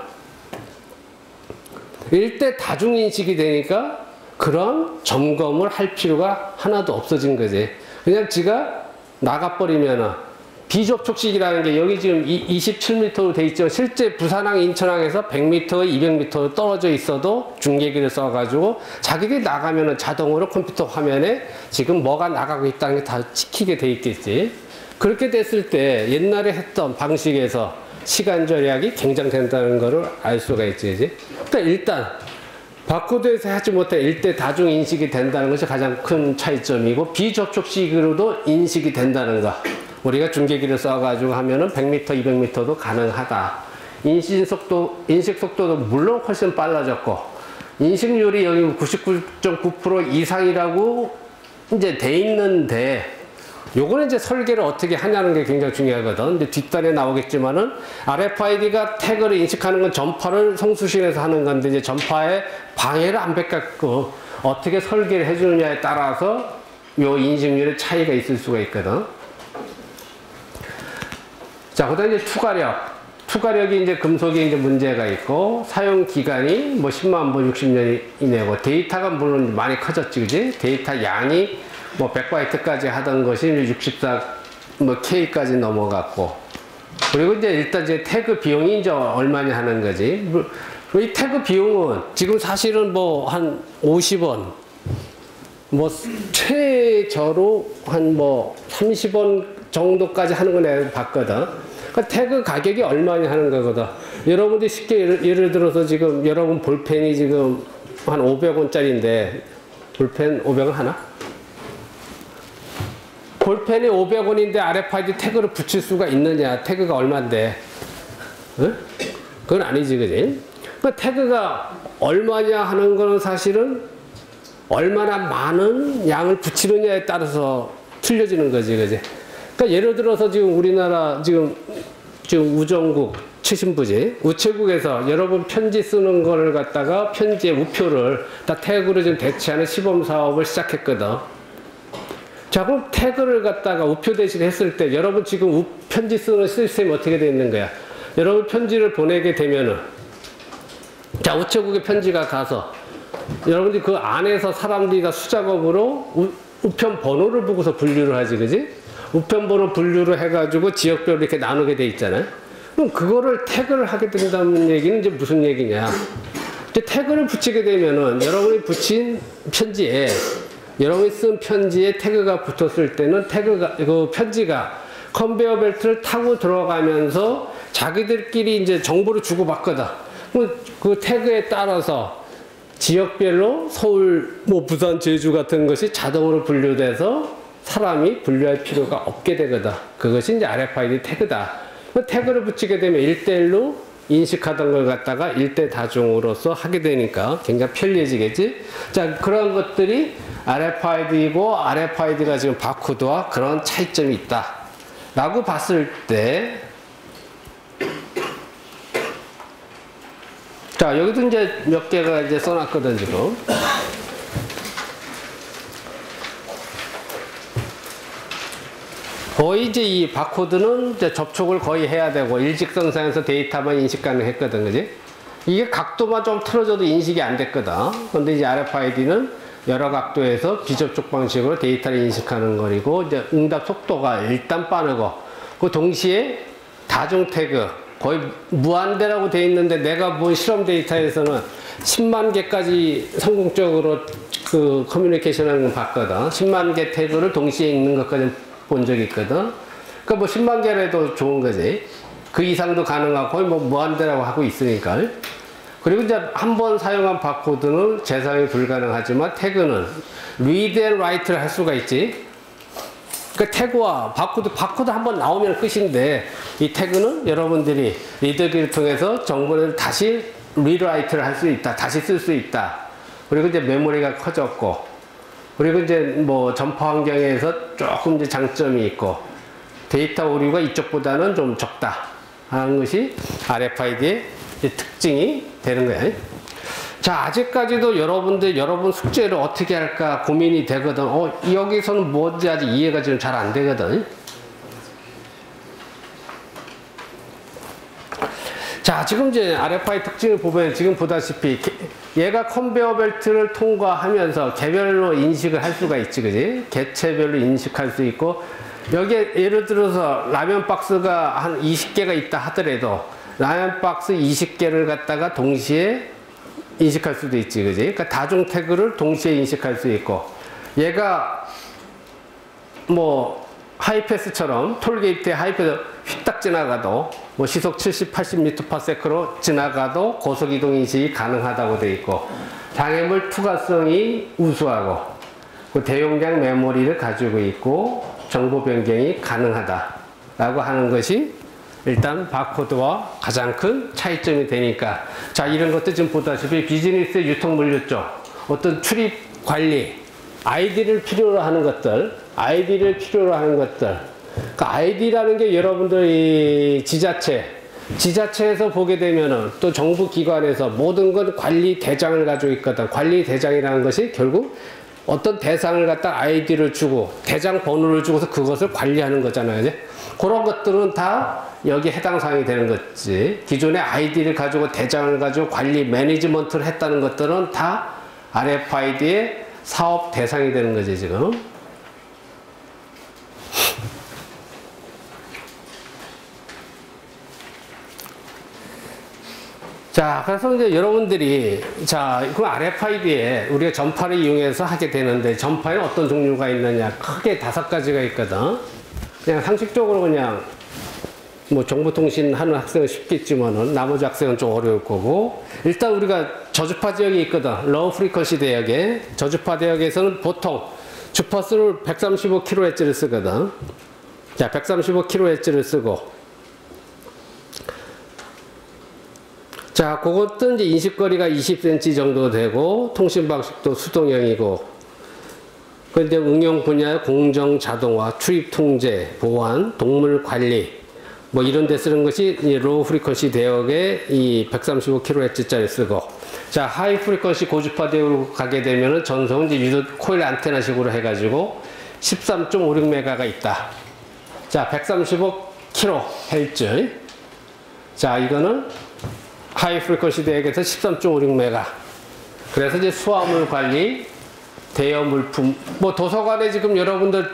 일대 다중인식이 되니까 그런 점검을 할 필요가 하나도 없어진 거지. 그냥 지가 나가버리면은 비접촉식이라는 게 여기 지금 27m로 돼 있죠. 실제 부산항, 인천항에서 100m, 200m 떨어져 있어도 중계기를 써가지고 자기들이 나가면은 자동으로 컴퓨터 화면에 지금 뭐가 나가고 있다는 게 다 찍히게 돼 있겠지. 그렇게 됐을 때 옛날에 했던 방식에서 시간 절약이 굉장된다는 것을 알 수가 있지. 그치? 그러니까 일단 바코드에서 하지 못해 일대 다중 인식이 된다는 것이 가장 큰 차이점이고 비접촉식으로도 인식이 된다는 거. 우리가 중계기를 써가지고 하면은 100m, 200m도 가능하다. 인식 속도도 물론 훨씬 빨라졌고 인식률이 여기 99.9% 이상이라고 이제 돼 있는데 요거는 이제 설계를 어떻게 하냐는 게 굉장히 중요하거든. 근데 뒷단에 나오겠지만은 RFID가 태그를 인식하는 건 전파를 송수신해서 하는 건데 이제 전파에 방해를 안 받게끔 어떻게 설계를 해주느냐에 따라서 요 인식률의 차이가 있을 수가 있거든. 자, 그 다음에 이제 투과력. 투과력이 이제 금속에 이제 문제가 있고, 사용 기간이 뭐 10만, 뭐 60년 이내고, 데이터가 물론 많이 커졌지, 그지? 데이터 양이 뭐 100바이트까지 하던 것이 64, 뭐 K까지 넘어갔고, 그리고 이제 일단 이제 태그 비용이 이제 얼마냐 하는 거지. 이 태그 비용은 지금 사실은 뭐 한 50원, 뭐 최저로 한 뭐 30원 정도까지 하는 거 내가 봤거든. 그러니까 태그 가격이 얼마냐 하는 거거든. 여러분들이 쉽게 예를 들어서 지금 여러분 볼펜이 지금 한 500원짜리인데 볼펜 500원 하나? 볼펜이 500원인데 RFID 태그를 붙일 수가 있느냐? 태그가 얼마인데? 응? 그건 아니지, 그지? 그 태그가 얼마냐 하는 거는 사실은 얼마나 많은 양을 붙이느냐에 따라서 틀려지는 거지, 그지? 그러니까 예를 들어서 지금 우리나라 지금 우정국 최신부지 우체국에서 여러분 편지 쓰는 거를 갖다가 편지의 우표를 다 태그로 좀 대체하는 시범 사업을 시작했거든. 자, 그럼 태그를 갖다가 우표 대신 했을 때 여러분 지금 편지 쓰는 시스템이 어떻게 되어 있는 거야? 여러분 편지를 보내게 되면은 자, 우체국에 편지가 가서 여러분들이 그 안에서 사람들이 다 수작업으로 우편 번호를 보고서 분류를 하지, 그지? 우편 번호 분류를 해가지고 지역별로 이렇게 나누게 돼 있잖아요. 그럼 그거를 태그를 하게 된다는 얘기는 이제 무슨 얘기냐? 이제 태그를 붙이게 되면은 여러분이 붙인 편지에 여러분이 쓴 편지에 태그가 붙었을 때는 그 편지가 컨베이어 벨트를 타고 들어가면서 자기들끼리 이제 정보를 주고받거든. 그 태그에 따라서 지역별로 서울, 뭐 부산, 제주 같은 것이 자동으로 분류돼서 사람이 분류할 필요가 없게 되거든. 그것이 이제 RFID 태그다. 태그를 붙이게 되면 1대1로 인식하던 걸 갖다가 1대 다중으로서 하게 되니까 굉장히 편리해지겠지? 자, 그런 것들이 RFID이고 RFID가 지금 바코드와 그런 차이점이 있다. 라고 봤을 때 자, 여기도 이제 몇 개가 이제 써놨거든, 지금. 거의 이제 이 바코드는 이제 접촉을 거의 해야 되고 일직선상에서 데이터만 인식 가능했거든, 그지? 이게 각도만 좀 틀어져도 인식이 안 됐거든. 근데 이제 RFID는 여러 각도에서 비접촉 방식으로 데이터를 인식하는 거리고 이제 응답 속도가 일단 빠르고 그 동시에 다중 태그 거의 무한대라고 돼 있는데 내가 본 실험 데이터에서는 10만 개까지 성공적으로 그 커뮤니케이션 하는 걸 봤거든. 10만 개 태그를 동시에 읽는 것까지 본 적이 있거든. 그러니까 뭐 10만 개라도 좋은 거지. 그 이상도 가능하고 거의 뭐 무한대라고 하고 있으니까. 그리고 이제 한 번 사용한 바코드는 재사용이 불가능하지만 태그는 read and write를 할 수가 있지. 그러니까 태그와 바코드 한 번 나오면 끝인데 이 태그는 여러분들이 리더기를 통해서 정보를 다시 리라이트를 할 수 있다. 다시 쓸 수 있다. 그리고 이제 메모리가 커졌고 그리고 이제 뭐 전파 환경에서 조금 이제 장점이 있고 데이터 오류가 이쪽보다는 좀 적다 하는 것이 RFID의 특징이 되는 거예요. 자, 아직까지도 여러분 숙제를 어떻게 할까 고민이 되거든. 여기서는 뭔지 아직 이해가 지금 잘 안 되거든. 자, 지금 이제 RFID 특징을 보면 지금 보다시피 얘가 컨베어 벨트를 통과하면서 개별로 인식을 할 수가 있지, 그지? 개체별로 인식할 수 있고 여기에 예를 들어서 라면 박스가 한 20개가 있다 하더라도 라면 박스 20개를 갖다가 동시에 인식할 수도 있지, 그지? 그러니까 다중 태그를 동시에 인식할 수 있고 얘가 뭐 하이패스처럼 톨게이트에 하이패스 휙딱 지나가도 뭐 시속 70, 80m/s로 지나가도 고속 이동 인식이 가능하다고 되어 있고 장애물 투과성이 우수하고 그 대용량 메모리를 가지고 있고 정보 변경이 가능하다라고 하는 것이 일단 바코드와 가장 큰 차이점이 되니까 자 이런 것도 지금 보다시피 비즈니스 유통 물류 쪽 어떤 출입 관리 아이디를 필요로 하는 것들 그 아이디라는 게 여러분들이 지자체에서 보게 되면은 또 정부 기관에서 모든 건 관리 대장을 가지고 있거든. 관리 대장이라는 것이 결국 어떤 대상을 갖다 아이디를 주고 대장 번호를 주고서 그것을 관리하는 거잖아요. 이제 그런 것들은 다 여기 해당 사항이 되는 거지. 기존의 아이디를 가지고 대장을 가지고 관리 매니지먼트를 했다는 것들은 다 RFID의 사업 대상이 되는 거지 지금. 자, 그래서 이제 여러분들이 자, 그 RFID에 우리가 전파를 이용해서 하게 되는데 전파에는 어떤 종류가 있느냐? 크게 5가지가 있거든. 그냥 상식적으로 그냥 뭐 정보통신 하는 학생은 쉽겠지만은 나머지 학생은 좀 어려울 거고 일단 우리가 저주파 지역이 있거든. 로우 프리퀀시 대역에 저주파 대역에서는 보통 주파수를 135kHz를 쓰거든. 자, 135kHz를 쓰고 자, 그것도 이제 인식거리가 20cm 정도 되고 통신 방식도 수동형이고 그런데 응용 분야의 공정 자동화, 출입 통제, 보안, 동물 관리 뭐 이런 데 쓰는 것이 로우 프리퀀시 대역에 이 135kHz짜리 쓰고 자, 하이 프리퀀시 고주파 대역으로 가게 되면은 전송 이제 유도 코일 안테나식으로 해가지고 13.56메가가 있다. 자, 135kHz. 자, 이거는 하이 프리퀀시 대역에서 13.56메가. 그래서 이제 수화물 관리, 대여 물품, 뭐 도서관에 지금 여러분들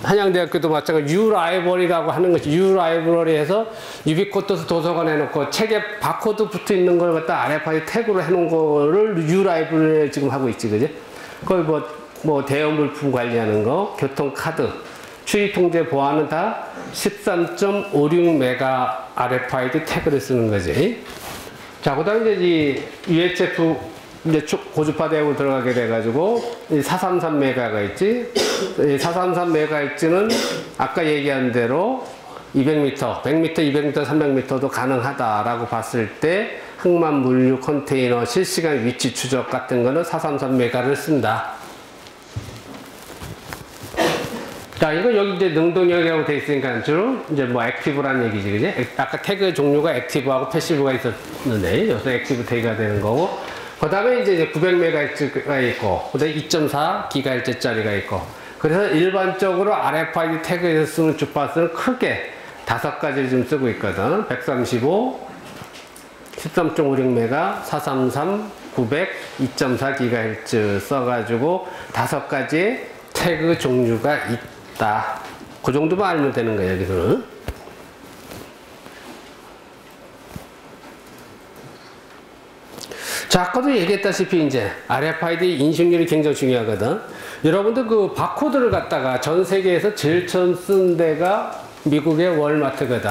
한양대학교도 마찬가지 유라이브러리라고 하는 것이 유라이브러리에서 유비쿼터스 도서관에 놓고 책에 바코드 붙어 있는 걸 갖다 RFID 태그로 해놓은 거를 유라이브러리를 지금 하고 있지, 그지? 거기 뭐 대여 물품 관리하는 거, 교통카드, 출입 통제 보안은 다 13.56메가 RFID 태그를 쓰는 거지. 자, 그 다음에 이제 이 UHF 이제 고주파 대역으로 들어가게 돼가지고 433메가가 있지. 433메가헤르츠는 아까 얘기한 대로 200m, 100m, 200m, 300m도 가능하다라고 봤을 때 항만 물류 컨테이너 실시간 위치 추적 같은 거는 433메가를 쓴다. 자, 이거 여기 이제 능동형이라고 돼 있으니까 주로 이제 뭐 액티브라는 얘기지, 그지? 아까 태그 종류가 액티브하고 패시브가 있었는데 여기서 액티브 태그가 되는 거고, 그 다음에 이제 900MHz가 있고, 그 다음에 2.4GHz짜리가 있고, 그래서 일반적으로 RFID 태그에서 쓰는 주파수는 크게 5가지를 좀 쓰고 있거든. 135, 13.56메가, 433, 900, 2.4GHz 써가지고 5가지의 태그 종류가 있다. 그 정도만 알면 되는 거예요, 여기서는. 자, 아까도 얘기했다시피 이제 RFID 인식률이 굉장히 중요하거든. 여러분들 그 바코드를 갖다가 전 세계에서 제일 처음 쓴 데가 미국의 월마트거든.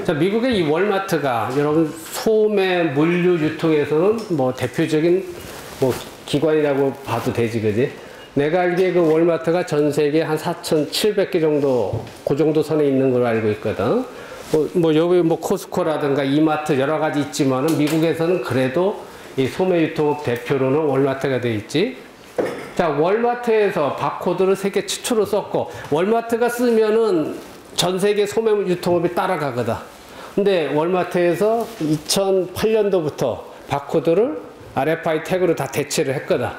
자, 미국의 이 월마트가 여러분 소매 물류 유통에서는 뭐 대표적인 뭐 기관이라고 봐도 되지, 그지? 내가 알기에 그 월마트가 전 세계 한 4,700개 정도, 그 정도 선에 있는 걸로 알고 있거든. 뭐 여기 뭐 코스코라든가 이마트 여러 가지 있지만은 미국에서는 그래도 이 소매 유통업 대표로는 월마트가 돼 있지. 자, 월마트에서 바코드를 세계 최초로 썼고, 월마트가 쓰면은 전 세계 소매 유통업이 따라가거든. 근데 월마트에서 2008년도부터 바코드를 RFID 태그로 다 대체를 했거든.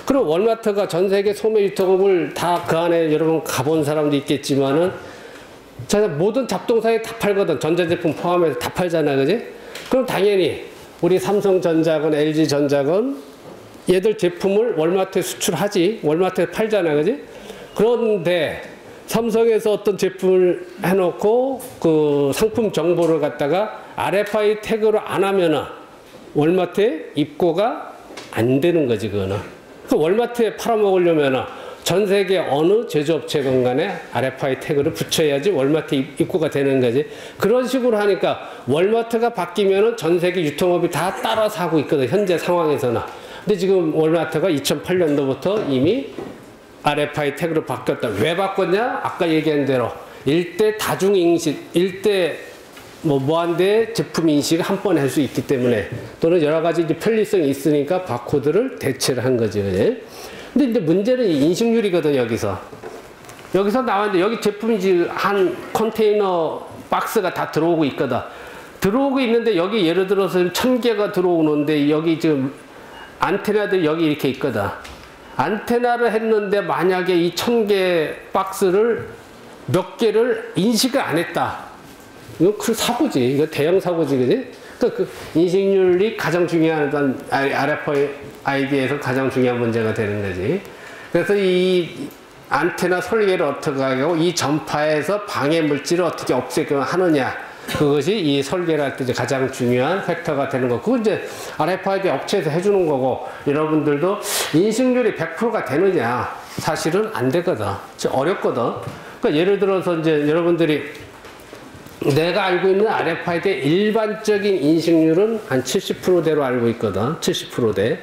그럼 월마트가 전 세계 소매 유통업을 다 그 안에 여러분 가본 사람도 있겠지만은 모든 잡동사에 다 팔거든. 전자제품 포함해서 다 팔잖아, 그지? 그럼 당연히 우리 삼성전자건 LG전자건 얘들 제품을 월마트에 수출하지. 월마트에 팔잖아, 그지? 그런데 삼성에서 어떤 제품을 해놓고 그 상품 정보를 갖다가 RFID 태그로 안 하면은 월마트에 입고가 안 되는 거지, 그거는. 그 월마트에 팔아먹으려면은 전 세계 어느 제조업체건 간에 RFID 태그를 붙여야지 월마트 입고가 되는 거지. 그런 식으로 하니까 월마트가 바뀌면은 전 세계 유통업이 다 따라서 하고 있거든, 현재 상황에서는. 근데 지금 월마트가 2008년도부터 이미 RFID 태그로 바뀌었다. 왜 바꿨냐? 아까 얘기한 대로 일대 다중인식, 일대 무한대 제품 인식을 한 번에 할 수 있기 때문에, 또는 여러 가지 이제 편리성이 있으니까 바코드를 대체를 한 거지, 그지? 근데 이제 문제는 인식률이거든, 여기서. 여기서 나왔는데, 여기 제품이 한 컨테이너 박스가 다 들어오고 있거든. 들어오고 있는데, 여기 예를 들어서 1000개가 들어오는데, 여기 지금 안테나들이 여기 이렇게 있거든. 안테나를 했는데, 만약에 이 1000개 박스를 몇 개를 인식을 안 했다. 이거 큰 사고지. 이거 대형 사고지, 그지? 그러니까 그 인식률이 가장 중요한, RFID에서 가장 중요한 문제가 되는 거지. 그래서 이 안테나 설계를 어떻게 하고, 이 전파에서 방해 물질을 어떻게 없애게 하느냐. 그것이 이 설계를 할 때 가장 중요한 팩터가 되는 거. 그건 이제 RFID 업체에서 해주는 거고, 여러분들도 인식률이 100%가 되느냐. 사실은 안 되거든. 어렵거든. 그러니까 예를 들어서 이제 여러분들이 내가 알고 있는 RFID의 일반적인 인식률은 한 70%대로 알고 있거든. 70%대.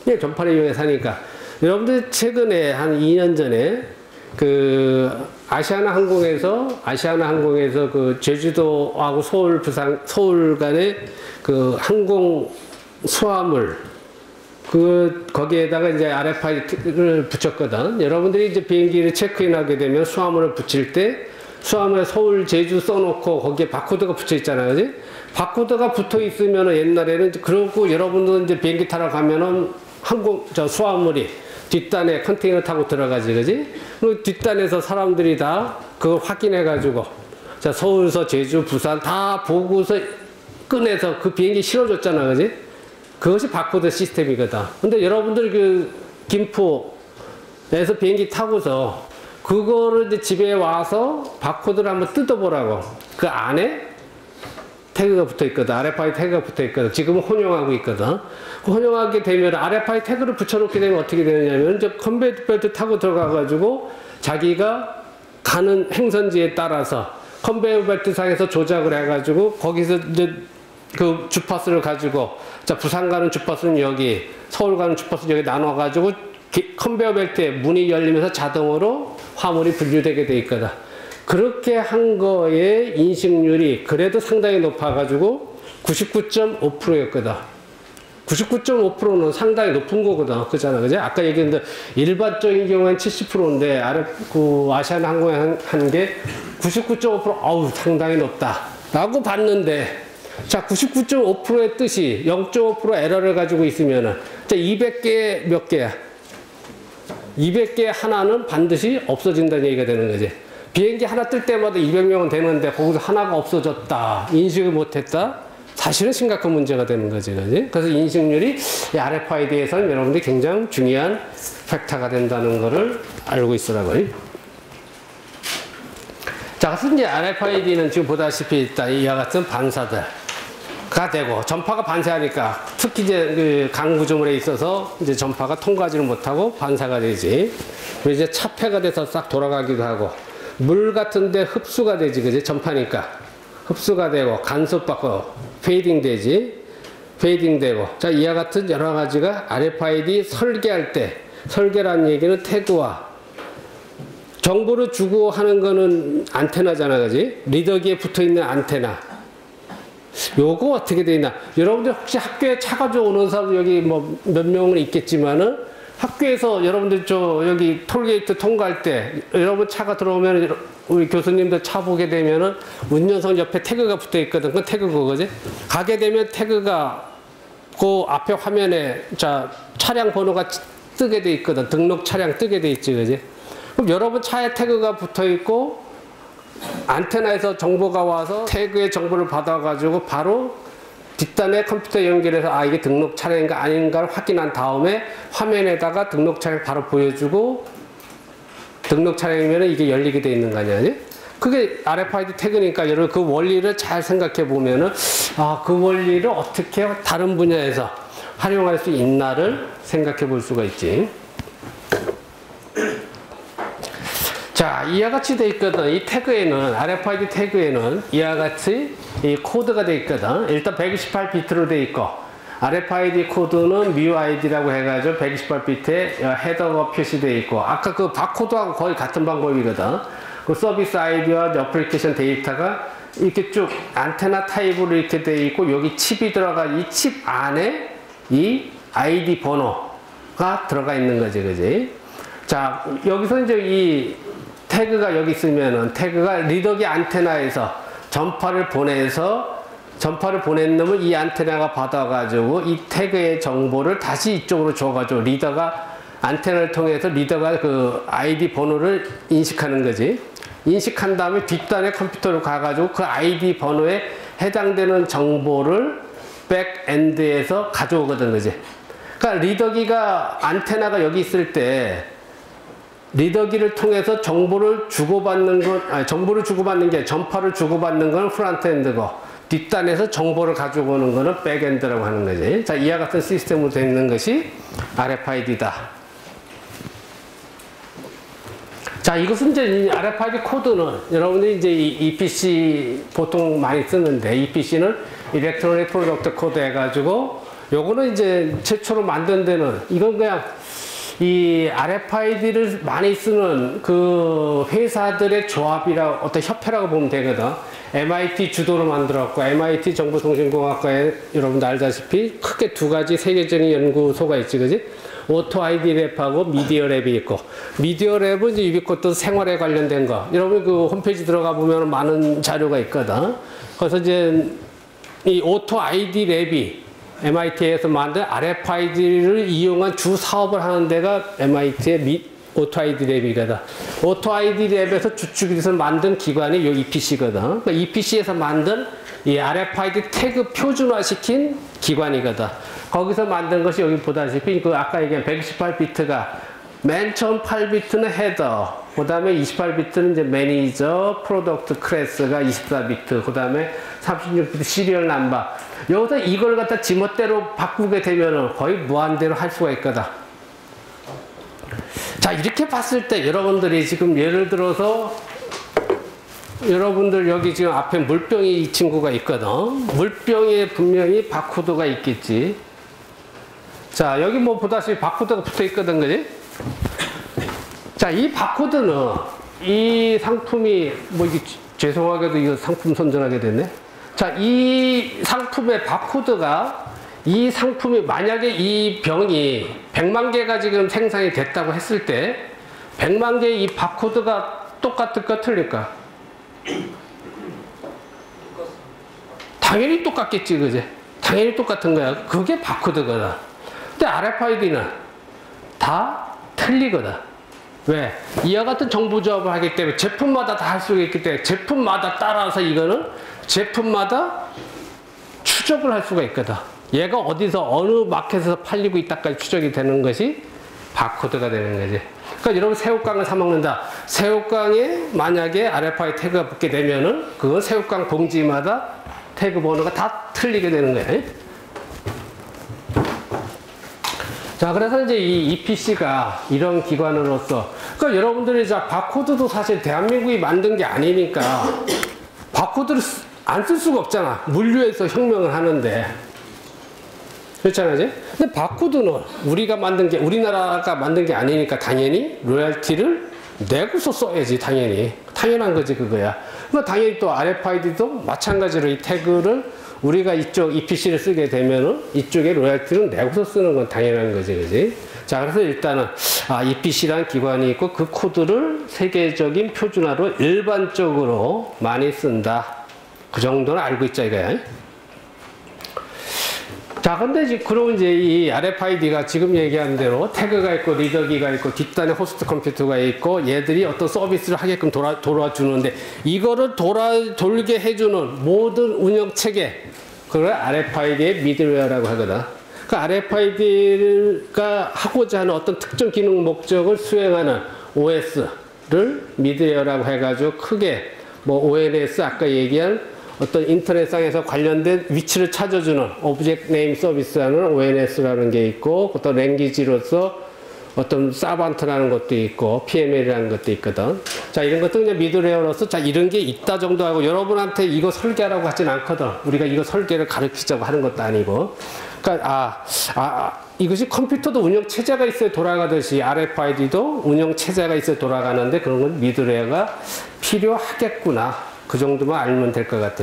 그냥 전파를 이용해서 하니까. 여러분들 최근에 한 2년 전에 그 아시아나 항공에서 그 제주도하고 서울 간의 그 항공 수화물, 거기에다가 이제 RFID를 붙였거든. 여러분들이 이제 비행기를 체크인하게 되면 수화물을 붙일 때 수화물에 서울, 제주 써놓고 거기에 바코드가 붙여 있잖아요, 그지? 바코드가 붙어 있으면은 옛날에는, 그러고 여러분들 이제 비행기 타러 가면은 수화물이 뒷단에 컨테이너 타고 들어가지, 그지? 그리고 뒷단에서 사람들이 다 그걸 확인해가지고, 자, 서울서 제주, 부산 다 보고서 꺼내서 그 비행기 실어줬잖아, 그지? 그것이 바코드 시스템이거든. 근데 여러분들 그 김포에서 비행기 타고서 그거를 이제 집에 와서 바코드를 한번 뜯어보라고. 그 안에 태그가 붙어 있거든. RFID 태그가 붙어 있거든. 지금은 혼용하고 있거든. 혼용하게 되면 RFID 태그를 붙여놓게 되면 어떻게 되느냐면, 이제 컨베이어 벨트 타고 들어가가지고 자기가 가는 행선지에 따라서 컨베이어 벨트 상에서 조작을 해가지고 거기서 이제 그 주파수를 가지고, 자, 부산 가는 주파수는 여기, 서울 가는 주파수는 여기 나눠가지고 컨베이어 벨트에 문이 열리면서 자동으로 화물이 분류되게 돼 있거든. 그렇게 한 거에 인식률이 그래도 상당히 높아가지고 99.5%였거든. 99.5%는 상당히 높은 거거든. 그잖아, 그지? 아까 얘기했는데 일반적인 경우엔 70%인데 아시아나 항공에 한 게 99.5%, 어우, 상당히 높다. 라고 봤는데, 자, 99.5%의 뜻이 0.5% 에러를 가지고 있으면은, 자, 200개 몇 개야? 200개 하나는 반드시 없어진다는 얘기가 되는 거지. 비행기 하나 뜰 때마다 200명은 되는데 거기서 하나가 없어졌다, 인식을 못했다, 사실은 심각한 문제가 되는 거지, 그지? 그래서 인식률이 RFID에서는 여러분들이 굉장히 중요한 팩터가 된다는 것을 알고 있으라고요. 자, 그래서 이제 RFID는 지금 보다시피 이와 같은 반사들, 되고, 전파가 반사하니까, 특히 이제 그 강구조물에 있어서 이제 전파가 통과하지를 못하고 반사가 되지. 그리고 이제 차폐가 돼서 싹 돌아가기도 하고, 물 같은데 흡수가 되지, 그지? 전파니까. 흡수가 되고, 간섭받고, 페이딩 되지. 페이딩 되고. 자, 이와 같은 여러 가지가 RFID 설계할 때, 설계라는 얘기는 태그와 정보를 주고 하는 거는 안테나잖아, 그지? 리더기에 붙어 있는 안테나. 요거 어떻게 돼 있나? 여러분들 혹시 학교에 차 가지고 오는 사람 여기 뭐 몇 명은 있겠지만은 학교에서 여러분들 여기 톨게이트 통과할 때 여러분 차가 들어오면 우리 교수님들 차 보게 되면은 운전석 옆에 태그가 붙어 있거든. 그건 태그 그거지? 가게 되면 태그가 그 앞에 화면에 차량 번호가 뜨게 돼 있거든. 등록 차량 뜨게 돼 있지, 그지? 그럼 여러분 차에 태그가 붙어 있고 안테나에서 정보가 와서 태그의 정보를 받아가지고 바로 뒷단에 컴퓨터에 연결해서 이게 등록 차량인가 아닌가를 확인한 다음에 화면에다가 등록 차량 바로 보여주고 등록 차량이면 이게 열리게 돼 있는 거 아니야? 그게 RFID 태그니까 여러분 그 원리를 잘 생각해 보면은 그 원리를 어떻게 다른 분야에서 활용할 수 있나를 생각해 볼 수가 있지. 자, 이와 같이 돼 있거든. 이 태그에는, RFID 태그에는 이와 같이 이 코드가 돼 있거든. 일단 128비트로 돼 있고, RFID 코드는 MIUID라고 해가지고 128비트에 헤더가 표시되어 있고, 아까 그 바코드하고 거의 같은 방법이거든. 그 서비스 아이디와 어플리케이션 데이터가 이렇게 쭉 안테나 타입으로 이렇게 돼 있고, 여기 칩이 들어가, 이 칩 안에 이 아이디 번호가 들어가 있는 거지, 그지? 자, 여기서 이제 이 태그가 여기 있으면은 태그가 리더기 안테나에서 전파를 보낸 놈을 이 안테나가 받아가지고 이 태그의 정보를 다시 이쪽으로 줘가지고 리더가 안테나를 통해서 리더가 그 아이디 번호를 인식하는 거지. 인식한 다음에 뒷단에 컴퓨터로 가가지고 그 아이디 번호에 해당되는 정보를 백엔드에서 가져오거든, 그지? 그러니까 리더기가 안테나가 여기 있을 때 리더기를 통해서 정보를 주고받는 건, 정보를 주고받는 게 전파를 주고받는 건 프론트엔드고 뒷단에서 정보를 가지고 오는 거는 백엔드라고 하는 거지. 자, 이와 같은 시스템으로 되어 있는 것이 RFID다. 자, 이것은 이제 이 RFID 코드는 여러분들이 이제 이 EPC 보통 많이 쓰는데 EPC는 일렉트로닉 프로덕트 코드 해가지고 요거는 이제 최초로 만든 데는 이건 그냥 이 RFID를 많이 쓰는 그 회사들의 조합이라 어떤 협회라고 보면 되거든. MIT 주도로 만들었고 MIT 정보통신공학과에 여러분들 알다시피 크게 두 가지 세계적인 연구소가 있지, 그지? 오토 아이디 랩하고 미디어 랩이 있고, 미디어 랩은 이제 유비쿼트 생활에 관련된 거. 여러분 그 홈페이지 들어가 보면 많은 자료가 있거든. 그래서 이제 이 오토 아이디 랩이 MIT에서 만든 RFID를 이용한 주 사업을 하는 데가 MIT의 오토 아이디 랩이거든. 오토 아이디 랩에서 주축이 돼서 만든 기관이 요 EPC거든. 그러니까 EPC에서 만든 이 RFID 태그 표준화시킨 기관이거든. 거기서 만든 것이 여기 보다시피 그 아까 얘기한 128비트가 맨 처음 8비트는 헤더, 그 다음에 28비트는 이제 매니저, 프로덕트 클래스가 24비트, 그 다음에 36비트 시리얼 넘버. 여기서 이걸 갖다 지멋대로 바꾸게 되면은 거의 무한대로 할 수가 있거든. 자, 이렇게 봤을 때 여러분들이 지금 예를 들어서 여러분들 여기 지금 앞에 물병이 이 친구가 있거든. 물병에 분명히 바코드가 있겠지. 자, 여기 뭐 보다시피 바코드가 붙어 있거든, 그지? 자, 이 바코드는 이 상품이 뭐 이게 죄송하게도 이거 상품 선전하게 됐네. 자, 이 상품의 바코드가 이 상품이 만약에 이 병이 100만 개가 지금 생산이 됐다고 했을 때 100만 개의 이 바코드가 똑같을까 틀릴까? 당연히 똑같겠지, 그지? 당연히 똑같은 거야. 그게 바코드거든. 근데 RFID는 다 틀리거든. 왜? 이와 같은 정보 조합을 하기 때문에 제품마다 다 할 수가 있기 때문에 제품마다 따라서 이거는 제품마다 추적을 할 수가 있거든. 얘가 어디서 어느 마켓에서 팔리고 있다까지 추적이 되는 것이 바코드가 되는 거지. 그러니까 여러분 새우깡을 사 먹는다. 새우깡에 만약에 RFID 태그가 붙게 되면은 그건 새우깡 봉지마다 태그 번호가 다 틀리게 되는 거예요. 자, 그래서 이제 이 EPC가 이런 기관으로서, 그러니까 여러분들이 자, 바코드도 사실 대한민국이 만든 게 아니니까 바코드를 안 쓸 수가 없잖아. 물류에서 혁명을 하는데. 그렇잖아요, 이제? 근데 바코드는 우리나라가 만든 게 아니니까 당연히 로열티를 내고서 써야지, 당연히. 당연한 거지, 그거야. 그러니까 당연히 또 RFID도 마찬가지로 이 태그를 우리가 이쪽 EPC를 쓰게 되면은 이쪽에 로열티를 내고서 쓰는 건 당연한 거지, 그지? 자, 그래서 일단은, EPC라는 기관이 있고 그 코드를 세계적인 표준화로 일반적으로 많이 쓴다. 그 정도는 알고 있자, 이거야. 자, 근데 이제, 그럼 이제 이 RFID가 지금 얘기한 대로 태그가 있고 리더기가 있고 뒷단에 호스트 컴퓨터가 있고 얘들이 어떤 서비스를 하게끔 돌아주는데 이거를 돌게 해주는 모든 운영 체계, 그걸 RFID의 미들웨어라고 하거든. 그 RFID가 하고자 하는 어떤 특정 기능 목적을 수행하는 OS를 미들웨어라고 해가지고 크게 뭐 ONS 아까 얘기한 어떤 인터넷상에서 관련된 위치를 찾아주는 오브젝트 네임 서비스라는 ONS라는 게 있고, 어떤 랭귀지로서 어떤 사반트라는 것도 있고, PML이라는 것도 있거든. 자, 이런 것도 그냥 미들웨어로서 자, 이런 게 있다 정도 하고, 여러분한테 이거 설계하라고 하진 않거든. 우리가 이거 설계를 가르치자고 하는 것도 아니고. 그러니까, 이것이 컴퓨터도 운영 체제가 있어야 돌아가듯이 RFID도 운영 체제가 있어야 돌아가는데 그런 건 미들웨어가 필요하겠구나. 그 정도만 알면 될 것 같아.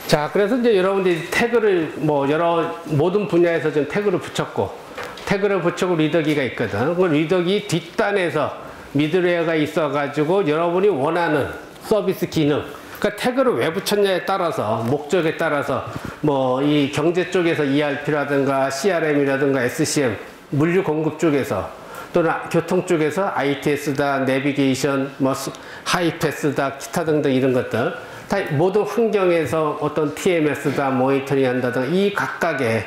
자, 그래서 이제 여러분들이 태그를 모든 분야에서 좀 태그를 붙였고 리더기가 있거든. 그 리더기 뒷단에서 미들웨어가 있어가지고 여러분이 원하는 서비스 기능, 그러니까 태그를 왜 붙였냐에 따라서, 목적에 따라서 뭐 이 경제 쪽에서 ERP라든가 CRM이라든가 SCM, 물류 공급 쪽에서, 또는 교통 쪽에서 ITS다, 내비게이션, 뭐 하이패스다, 기타 등등 이런 것들 다 모든 환경에서 어떤 TMS다, 모니터링 한다든가 이 각각의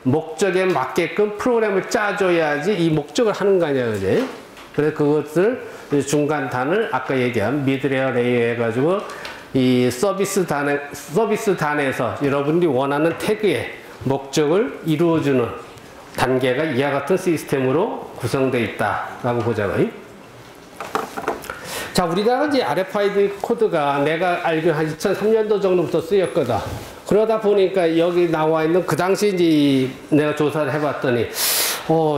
목적에 맞게끔 프로그램을 짜줘야지 이 목적을 하는 거 아니야, 그지? 그래서 그것을 중간단을 아까 얘기한 미드웨어 레이어 해가지고 이 서비스 단에서 여러분들이 원하는 태그의 목적을 이루어주는 단계가 이와 같은 시스템으로 구성되어 있다라고 보자고요. 자, 우리나라 이제 RFID 코드가 내가 알기로 한 2003년도 정도부터 쓰였거든. 그러다 보니까 여기 나와 있는 그 당시 이제 내가 조사를 해봤더니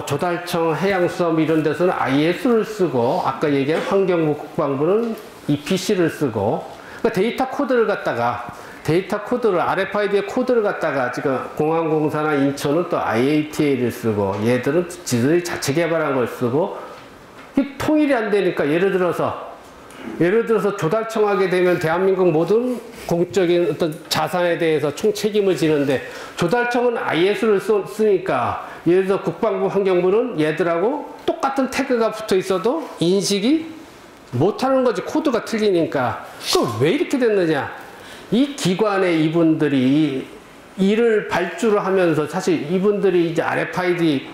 조달청, 해양수업 이런 데서는 IS를 쓰고, 아까 얘기한 환경부 국방부는 EPC를 쓰고, 그러니까 데이터 코드를 RFID의 코드를 갖다가 지금 공항공사나 인천은 또 IATA를 쓰고, 얘들은 지들이 자체 개발한 걸 쓰고, 이게 통일이 안 되니까 예를 들어서 조달청 하게 되면 대한민국 모든 공적인 어떤 자산에 대해서 총 책임을 지는데 조달청은 IS를 쓰니까 예를 들어 국방부 환경부는 얘들하고 똑같은 태그가 붙어 있어도 인식이 못하는 거지. 코드가 틀리니까. 그럼 왜 이렇게 됐느냐? 이 기관의 이분들이 일을 발주를 하면서 사실 이분들이 이제 RFID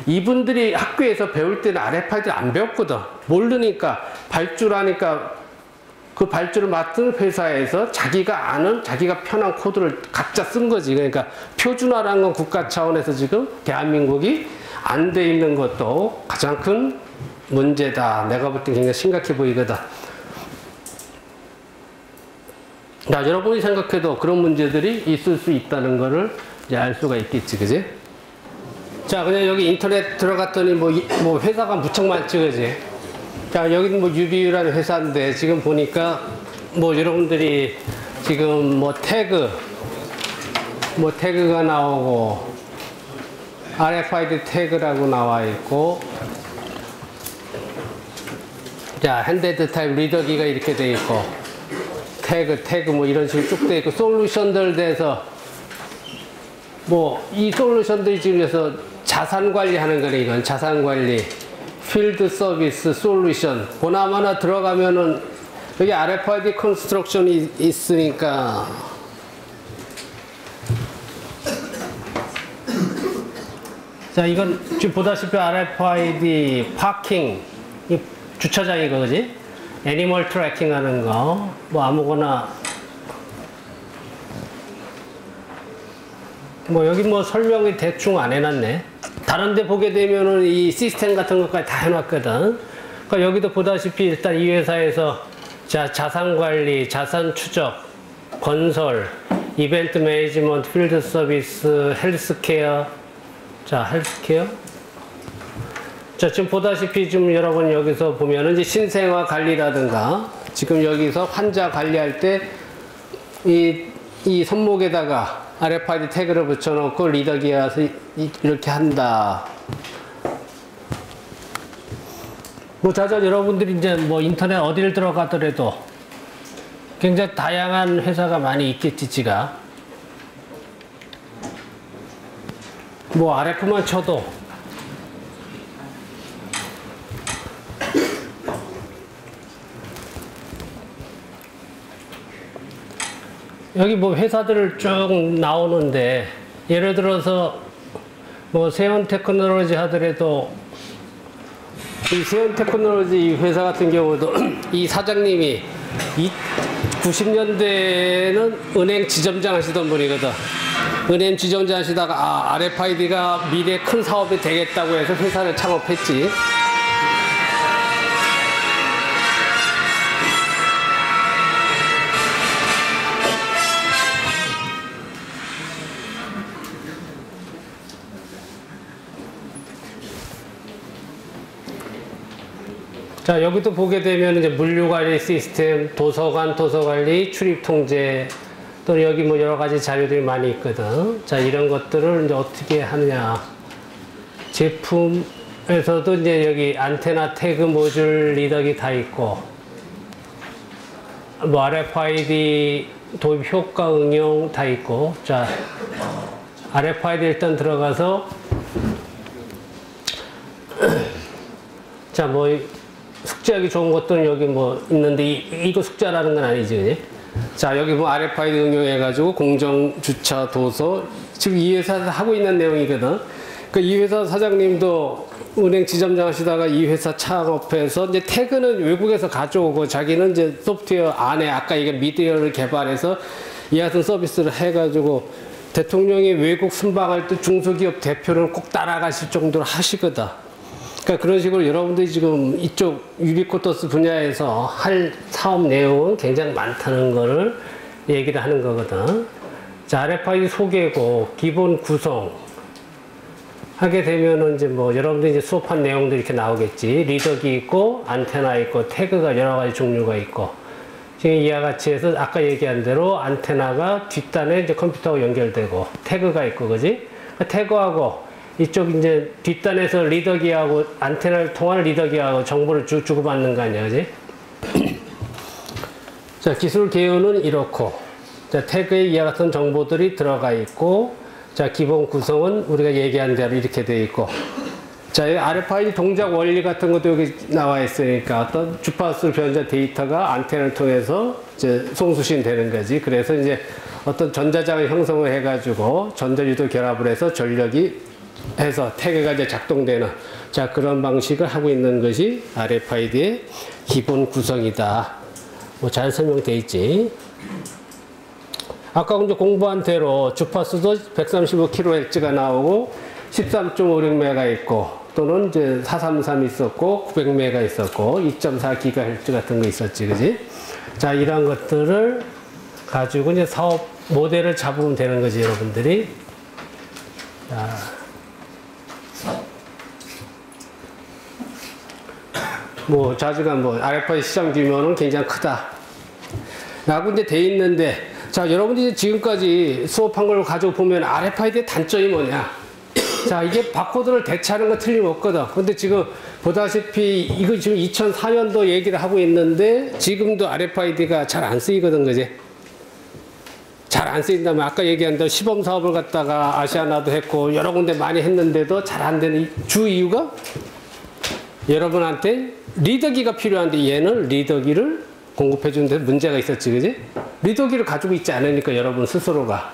이분들이 학교에서 배울 때는 RFID를 안 배웠거든. 모르니까 발주를 하니까 그 발주를 맡은 회사에서 자기가 아는 자기가 편한 코드를 각자 쓴 거지. 그러니까 표준화라는 건 국가 차원에서 지금 대한민국이 안 돼 있는 것도 가장 큰 문제다. 내가 볼 때 굉장히 심각해 보이거든. 자, 여러분이 생각해도 그런 문제들이 있을 수 있다는 거를 이제 알 수가 있겠지, 그지? 자, 그냥 여기 인터넷 들어갔더니 뭐 회사가 무척 많지, 그지? 자, 여기는 뭐 UBU라는 회사인데 지금 보니까 뭐 여러분들이 지금 태그가 나오고 RFID 태그라고 나와 있고, 자, 핸드헤드 타입 리더기가 이렇게 돼 있고, 태그 뭐 이런 식으로 쭉 돼 있고, 솔루션들 돼서 뭐 이 솔루션들이 지금에서 자산 관리하는 거네. 이건 자산 관리, 필드 서비스 솔루션. 보나마나 들어가면은 여기 RFID 컨스트럭션이 있으니까 자, 이건 지금 보다시피 RFID 파킹, 이 주차장이고, 그지? 애니멀 트래킹 하는 거, 뭐 아무거나, 뭐 여기 뭐 설명이 대충 안 해놨네. 다른 데 보게 되면은 이 시스템 같은 것까지 다 해놨거든. 그러니까 여기도 보다시피 일단 이 회사에서 자산 관리, 자산 추적, 건설, 이벤트 매니지먼트, 필드 서비스, 헬스케어. 자, 헬스케어. 자, 지금 보다시피 지금 여러분 여기서 보면은 이제 신생아 관리라든가 지금 여기서 환자 관리할 때 이 손목에다가 RFID 태그를 붙여놓고 리더기어서 이렇게 한다. 뭐 자자 여러분들이 이제 뭐 인터넷 어디를 들어가더라도 굉장히 다양한 회사가 많이 있겠지, 지가. 뭐 RF만 쳐도 여기 뭐 회사들 쭉 나오는데 예를 들어서 뭐 세온 테크놀로지 하더라도 이 세온 테크놀로지 회사 같은 경우도 이 사장님이 90년대에는 은행 지점장 하시던 분이거든. 은행 지점장 하시다가 RFID가 미래 큰 사업이 되겠다고 해서 회사를 창업했지. 자, 여기도 보게 되면 이제 물류관리 시스템, 도서관, 도서관리, 출입통제, 또 여기 뭐 여러 가지 자료들이 많이 있거든. 자, 이런 것들을 이제 어떻게 하느냐. 제품에서도 이제 여기 안테나 태그 모듈 리더기 다 있고, 뭐 RFID 도입 효과 응용 다 있고, 자, RFID 일단 들어가서, 자, 뭐, 숙제하기 좋은 것들은 여기 뭐 있는데 이거 숙제라는 건 아니지, 그지? 자, 여기 뭐 RFID 응용해가지고 공정, 주차, 도서 지금 이 회사에서 하고 있는 내용이거든. 그 이 회사 사장님도 은행 지점장 하시다가 이 회사 창업해서 이제 태그는 외국에서 가져오고 자기는 이제 소프트웨어 안에 아까 이게 미디어를 개발해서 이 같은 서비스를 해가지고 대통령이 외국 순방할 때 중소기업 대표를 꼭 따라가실 정도로 하시거든. 그러니까 그런 식으로 여러분들이 지금 이쪽 유비쿼터스 분야에서 할 사업 내용은 굉장히 많다는 거를 얘기를 하는 거거든. 자, RFID 소개고, 기본 구성 하게 되면은 이제 뭐 여러분들이 이제 수업한 내용도 이렇게 나오겠지. 리더기 있고, 안테나 있고, 태그가 여러 가지 종류가 있고. 지금 이와 같이 해서 아까 얘기한 대로 안테나가 뒷단에 이제 컴퓨터하고 연결되고, 태그가 있고, 그지? 태그하고 이쪽 이제 뒷단에서 리더기하고 안테나를 통한 리더기하고 정보를 주고받는 거 아니야, 그지? 자, 기술 개요는 이렇고, 자, 태그에 이와 같은 정보들이 들어가 있고, 자, 기본 구성은 우리가 얘기한 대로 이렇게 되어 있고, 자, 이 RFID 동작 원리 같은 것도 여기 나와 있으니까 어떤 주파수 변자 데이터가 안테나를 통해서 이제 송수신 되는 거지. 그래서 이제 어떤 전자장을 형성을 해가지고 전자유도 결합을 해서 전력이 해서 태그가 이제 작동되는, 자, 그런 방식을 하고 있는 것이 RFID의 기본 구성이다. 뭐 잘 설명되어 있지. 아까 이제 공부한 대로 주파수도 135kHz가 나오고 13.56메가 있고, 또는 이제 433 있었고 900메가 있었고 2.4GHz 같은 거 있었지, 그지? 자, 이런 것들을 가지고 이제 사업 모델을 잡으면 되는 거지, 여러분들이. 자. 뭐 자주간 뭐 RFID 시장 규모는 굉장히 크다 라고 이제 돼 있는데, 자, 여러분들이 지금까지 수업한 걸 가지고 보면 RFID의 단점이 뭐냐. 자, 이게 바코드를 대체하는 거 틀림없거든. 근데 지금 보다시피 이거 지금 2004년도 얘기를 하고 있는데 지금도 RFID가 잘 안 쓰이거든, 그지? 잘 안 쓰인다면 아까 얘기한 대로 시범 사업을 갖다가 아시아나도 했고 여러 군데 많이 했는데도 잘 안 되는 주 이유가 여러분한테 리더기가 필요한데 얘는 리더기를 공급해 주는 데 문제가 있었지, 그지? 리더기를 가지고 있지 않으니까 여러분 스스로가.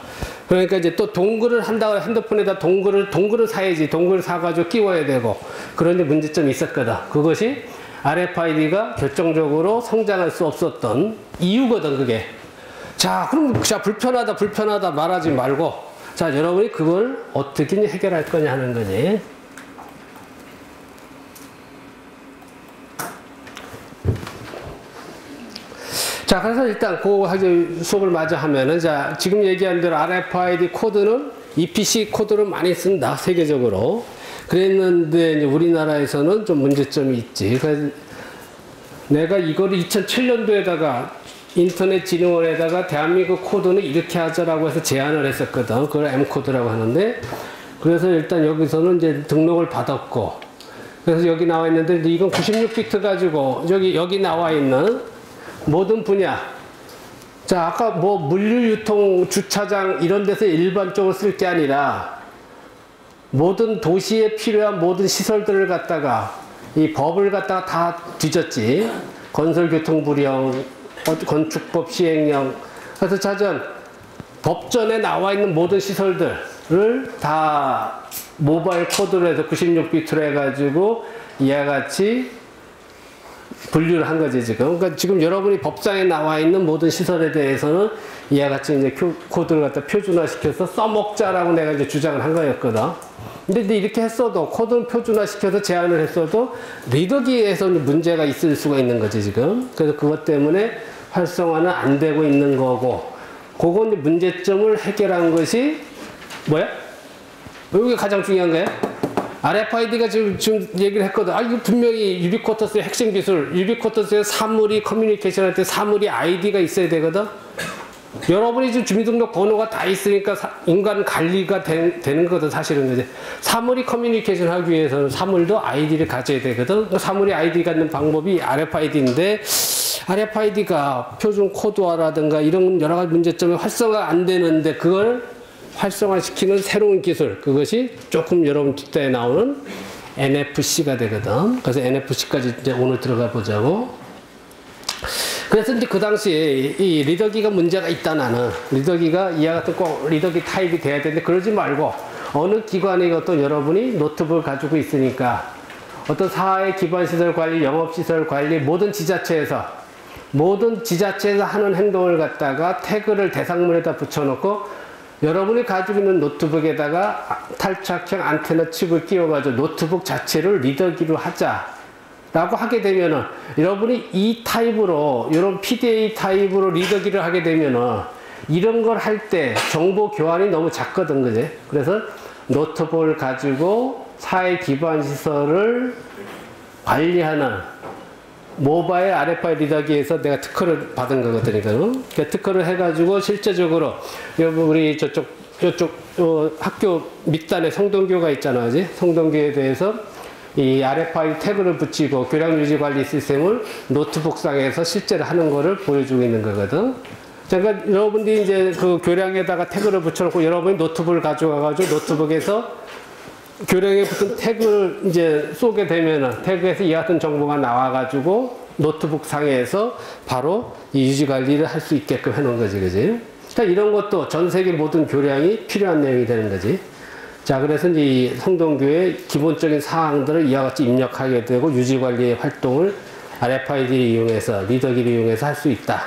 그러니까 이제 또 동글을 한다고 핸드폰에다 동글을 사야지. 동글을 사가지고 끼워야 되고. 그런 이제 문제점이 있었거든. 그것이 RFID가 결정적으로 성장할 수 없었던 이유거든, 그게. 자, 그럼, 자, 불편하다 말하지 말고. 자, 여러분이 그걸 어떻게 해결할 거냐 하는 거지. 자, 그래서 일단 그 수업을 마저 하면은, 자, 지금 얘기한 대로 RFID 코드는 EPC 코드를 많이 쓴다, 세계적으로. 그랬는데, 이제 우리나라에서는 좀 문제점이 있지. 그래서 내가 이거를 2007년도에다가 인터넷진흥원에다가 대한민국 코드는 이렇게 하자라고 해서 제안을 했었거든. 그걸 M코드라고 하는데, 그래서 일단 여기서는 이제 등록을 받았고, 그래서 여기 나와 있는데, 이건 96비트 가지고, 여기 나와 있는 모든 분야. 자, 아까 뭐 물류유통 주차장 이런 데서 일반적으로 쓸 게 아니라 모든 도시에 필요한 모든 시설들을 갖다가 이 법을 갖다가 다 뒤졌지. 건설교통부령, 건축법 시행령. 그래서 자전 법전에 나와 있는 모든 시설들을 다 모바일 코드로 해서 96비트로 해가지고 이와 같이 분류를 한 거지, 지금. 그러니까 지금 여러분이 법상에 나와 있는 모든 시설에 대해서는 이와 같이 이제 코드를 갖다 표준화시켜서 써먹자라고 내가 이제 주장을 한 거였거든. 근데 이렇게 했어도, 코드를 표준화시켜서 제안을 했어도 리더기에서 문제가 있을 수가 있는 거지, 지금. 그래서 그것 때문에 활성화는 안 되고 있는 거고, 그건 문제점을 해결한 것이 뭐야? 이게 가장 중요한 거야? RFID가 지금 얘기를 했거든. 아, 이거 분명히 유비쿼터스의 핵심 기술, 유비쿼터스의 사물이 커뮤니케이션 할 때 사물이 아이디가 있어야 되거든. 여러분이 지금 주민등록 번호가 다 있으니까 인간 관리가 되는 거거든, 사실은. 이제 사물이 커뮤니케이션 하기 위해서는 사물도 아이디를 가져야 되거든. 사물이 아이디 갖는 방법이 RFID인데, RFID가 표준 코드화라든가 이런 여러 가지 문제점이 활성화 안 되는데, 그걸 활성화시키는 새로운 기술, 그것이 조금 여러분 뒷단에 나오는 NFC가 되거든. 그래서 NFC까지 이제 오늘 들어가 보자고. 그래서 이제 그 당시에 이 리더기가 문제가 있다, 나는. 리더기가 이와 같은 꼭 리더기 타입이 돼야 되는데, 그러지 말고 어느 기관에 어떤 여러분이 노트북을 가지고 있으니까 어떤 사회 기반시설 관리, 영업시설 관리, 모든 지자체에서 하는 행동을 갖다가 태그를 대상물에다 붙여놓고 여러분이 가지고 있는 노트북에다가 탈착형 안테나 칩을 끼워가지고 노트북 자체를 리더기로 하자라고 하게 되면은, 여러분이 이 타입으로, 이런 PDA 타입으로 리더기를 하게 되면은 이런 걸 할 때 정보 교환이 너무 작거든, 그지? 그래서 노트북을 가지고 사회 기반 시설을 관리하는 모바일 RFID 리더기에서 내가 특허를 받은 거거든, 이거는. 특허를 해가지고 실제적으로, 우리 저쪽 학교 밑단에 성동교가 있잖아, 그지? 성동교에 대해서 이 RFID 태그를 붙이고 교량 유지 관리 시스템을 노트북상에서 실제로 하는 거를 보여주고 있는 거거든. 그러니까 여러분들이 이제 그 교량에다가 태그를 붙여놓고 여러분이 노트북을 가져가가지고 노트북에서 교량에 붙은 태그를 이제 쏘게 되면은 태그에서 이 같은 정보가 나와가지고 노트북 상에서 바로 이 유지 관리를 할 수 있게끔 해놓은 거지, 그지? 그러니까 이런 것도 전 세계 모든 교량이 필요한 내용이 되는 거지. 자, 그래서 이제 이 성동교의 기본적인 사항들을 이와 같이 입력하게 되고 유지 관리의 활동을 RFID를 이용해서, 리더기를 이용해서 할 수 있다.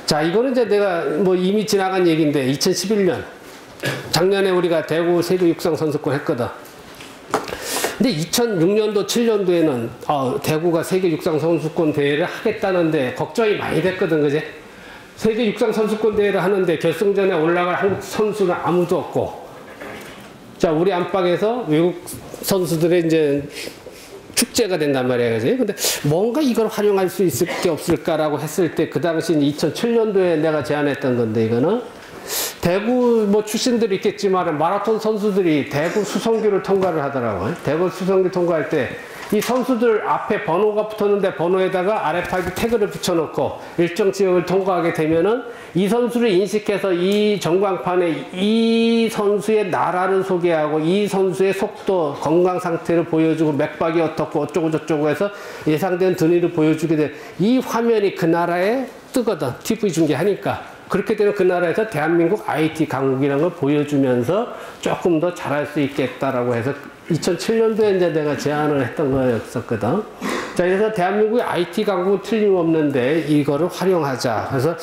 자, 이거는 이제 내가 뭐 이미 지나간 얘기인데 2011년 작년에 우리가 대구 세계 육상 선수권 했거든. 근데 2006년도, 7년도에는 대구가 세계 육상 선수권 대회를 하겠다는데 걱정이 많이 됐거든, 그제? 세계 육상 선수권 대회를 하는데 결승전에 올라갈 한국 선수는 아무도 없고, 자, 우리 안방에서 외국 선수들의 이제 축제가 된단 말이야, 그지? 근데 뭔가 이걸 활용할 수 있을 게 없을까라고 했을 때, 그 당시 2007년도에 내가 제안했던 건데, 이거는 대구 뭐 출신들이 있겠지만 마라톤 선수들이 대구 수성교를 통과를 하더라고요. 대구 수성교 통과할 때 이 선수들 앞에 번호가 붙었는데 번호에다가 RFID 태그를 붙여놓고 일정 지역을 통과하게 되면은 이 선수를 인식해서 이 전광판에 이 선수의 나라를 소개하고 이 선수의 속도, 건강 상태를 보여주고 맥박이 어떻고 어쩌고 저쩌고 해서 예상된 등위를 보여주게 돼. 이 화면이 그 나라에 뜨거든. TV 중계하니까. 그렇게 되면 그 나라에서 대한민국 IT 강국이라는 걸 보여주면서 조금 더 잘할 수 있겠다라고 해서 2007년도에 이제 내가 제안을 했던 거였었거든. 자, 그래서 대한민국의 IT 강국은 틀림없는데 이거를 활용하자. 그래서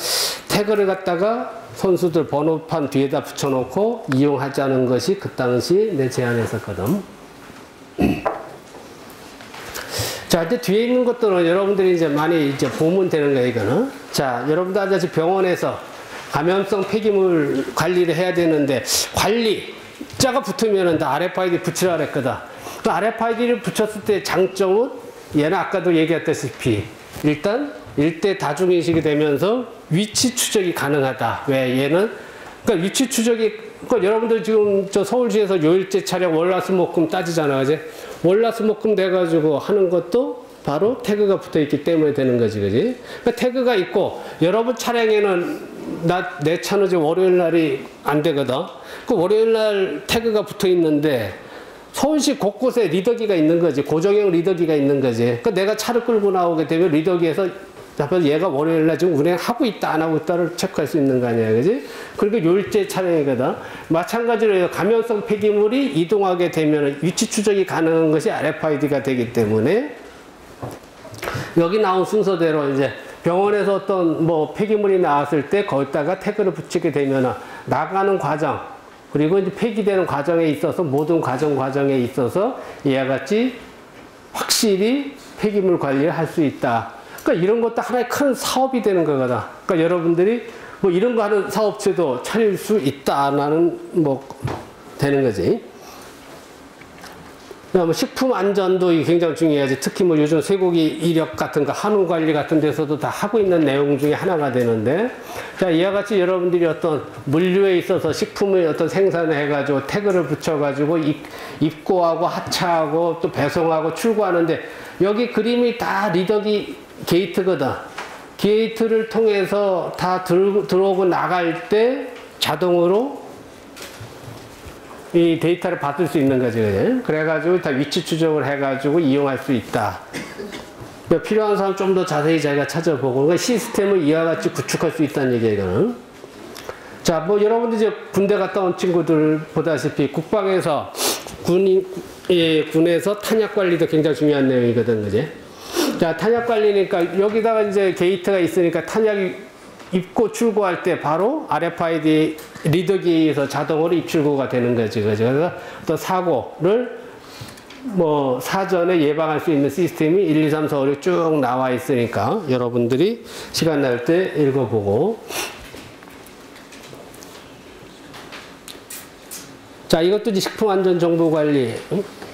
태그를 갖다가 선수들 번호판 뒤에다 붙여놓고 이용하자는 것이 그 당시 내 제안이었었거든. 자, 이제 뒤에 있는 것들은 여러분들이 이제 많이 이제 보면 되는 거예요, 이거는. 자, 여러분들 아저씨 병원에서 감염성 폐기물 관리를 해야 되는데, 관리자가 붙으면은 다 RFID 붙이라 그랬거든. 그 RFID를 붙였을 때 장점은 얘는 아까도 얘기했다시피 일단 일대 다중인식이 되면서 위치 추적이 가능하다. 왜? 얘는, 그러니까 위치 추적이, 그러니까 여러분들 지금 저 서울시에서 요일제 차량 월화수목금 따지잖아, 그지? 월화수목금 돼가지고 하는 것도 바로 태그가 붙어 있기 때문에 되는 거지, 그지? 그러니까 태그가 있고, 여러분 차량에는 내 차는 지금 월요일 날이 안 되거든? 그 월요일 날 태그가 붙어 있는데, 서울시 곳곳에 리더기가 있는 거지. 고정형 리더기가 있는 거지. 그러니까 내가 차를 끌고 나오게 되면 리더기에서 얘가 월요일날 지금 운행하고 있다, 안 하고 있다를 체크할 수 있는 거 아니야, 그지? 그리고 요일제 차량이거든. 마찬가지로 감염성 폐기물이 이동하게 되면 위치 추적이 가능한 것이 RFID가 되기 때문에 여기 나온 순서대로 이제 병원에서 어떤 뭐 폐기물이 나왔을 때 거기다가 태그를 붙이게 되면 나가는 과정, 그리고 이제 폐기되는 과정에 있어서 모든 과정에 있어서 이와 같이 확실히 폐기물 관리를 할 수 있다. 그러니까 이런 것도 하나의 큰 사업이 되는 거거든. 그러니까 여러분들이 뭐 이런 거 하는 사업체도 차릴 수 있다라는 뭐 되는 거지. 뭐 식품 안전도 굉장히 중요하지. 특히 뭐 요즘 쇠고기 이력 같은 거, 한우 관리 같은 데서도 다 하고 있는 내용 중에 하나가 되는데, 자, 이와 같이 여러분들이 어떤 물류에 있어서 식품의 어떤 생산을 해가지고 태그를 붙여가지고 입고하고 하차하고 또 배송하고 출고하는데, 여기 그림이 다 리더기 게이트거든. 게이트를 통해서 다 들어오고 나갈 때 자동으로 이 데이터를 받을 수 있는 거지, 그래? 그래가지고 다 위치 추적을 해가지고 이용할 수 있다. 필요한 사람 좀 더 자세히 자기가 찾아보고, 그러니까 시스템을 이와 같이 구축할 수 있다는 얘기야, 이거는. 자, 뭐 여러분들 이제 군대 갔다 온 친구들 보다시피 국방에서 군에서 탄약 관리도 굉장히 중요한 내용이거든, 그지? 자, 탄약 관리니까 여기다가 이제 게이트가 있으니까 탄약이 입고 출고할 때 바로 RFID 리더기에서 자동으로 입출고가 되는 거지. 그래서 또 사고를 뭐 사전에 예방할 수 있는 시스템이 1, 2, 3, 4, 5, 6 쭉 나와 있으니까 여러분들이 시간 날 때 읽어보고. 자, 이것도 이제 식품안전정보관리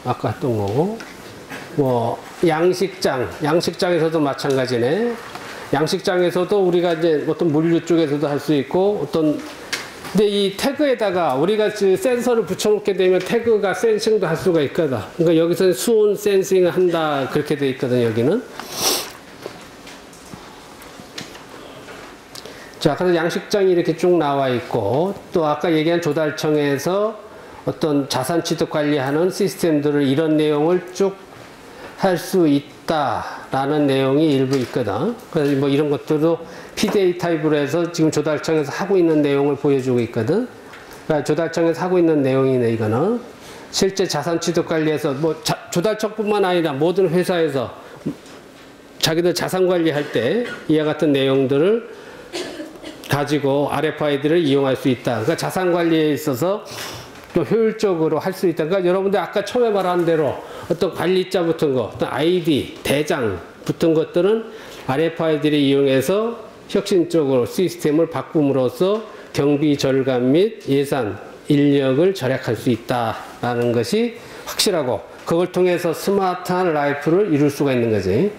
아까 했던 거고, 뭐 양식장에서도 마찬가지네. 양식장에서도 우리가 이제 어떤 물류 쪽에서도 할 수 있고, 근데 이 태그에다가 우리가 센서를 붙여놓게 되면 태그가 센싱도 할 수가 있거든. 그러니까 여기서는 수온 센싱을 한다, 그렇게 돼 있거든, 여기는. 자, 그래서 양식장이 이렇게 쭉 나와 있고, 또 아까 얘기한 조달청에서 어떤 자산 취득 관리하는 시스템들을 이런 내용을 쭉 할 수 있다라는 내용이 일부 있거든. 그래서 뭐 이런 것들도 PDA 타입으로 해서 지금 조달청에서 하고 있는 내용을 보여주고 있거든. 그러니까 조달청에서 하고 있는 내용이네, 이거는. 실제 자산 취득 관리에서 뭐 조달청뿐만 아니라 모든 회사에서 자기들 자산 관리할 때 이와 같은 내용들을 가지고 RFID를 이용할 수 있다. 그러니까 자산 관리에 있어서 또 효율적으로 할 수 있다. 그러니까 여러분들 아까 처음에 말한 대로 어떤 관리자 붙은 거, 어떤 아이디, 대장 붙은 것들은 RFID를 이용해서 혁신적으로 시스템을 바꿈으로써 경비 절감 및 예산, 인력을 절약할 수 있다라는 것이 확실하고, 그걸 통해서 스마트한 라이프를 이룰 수가 있는 거지.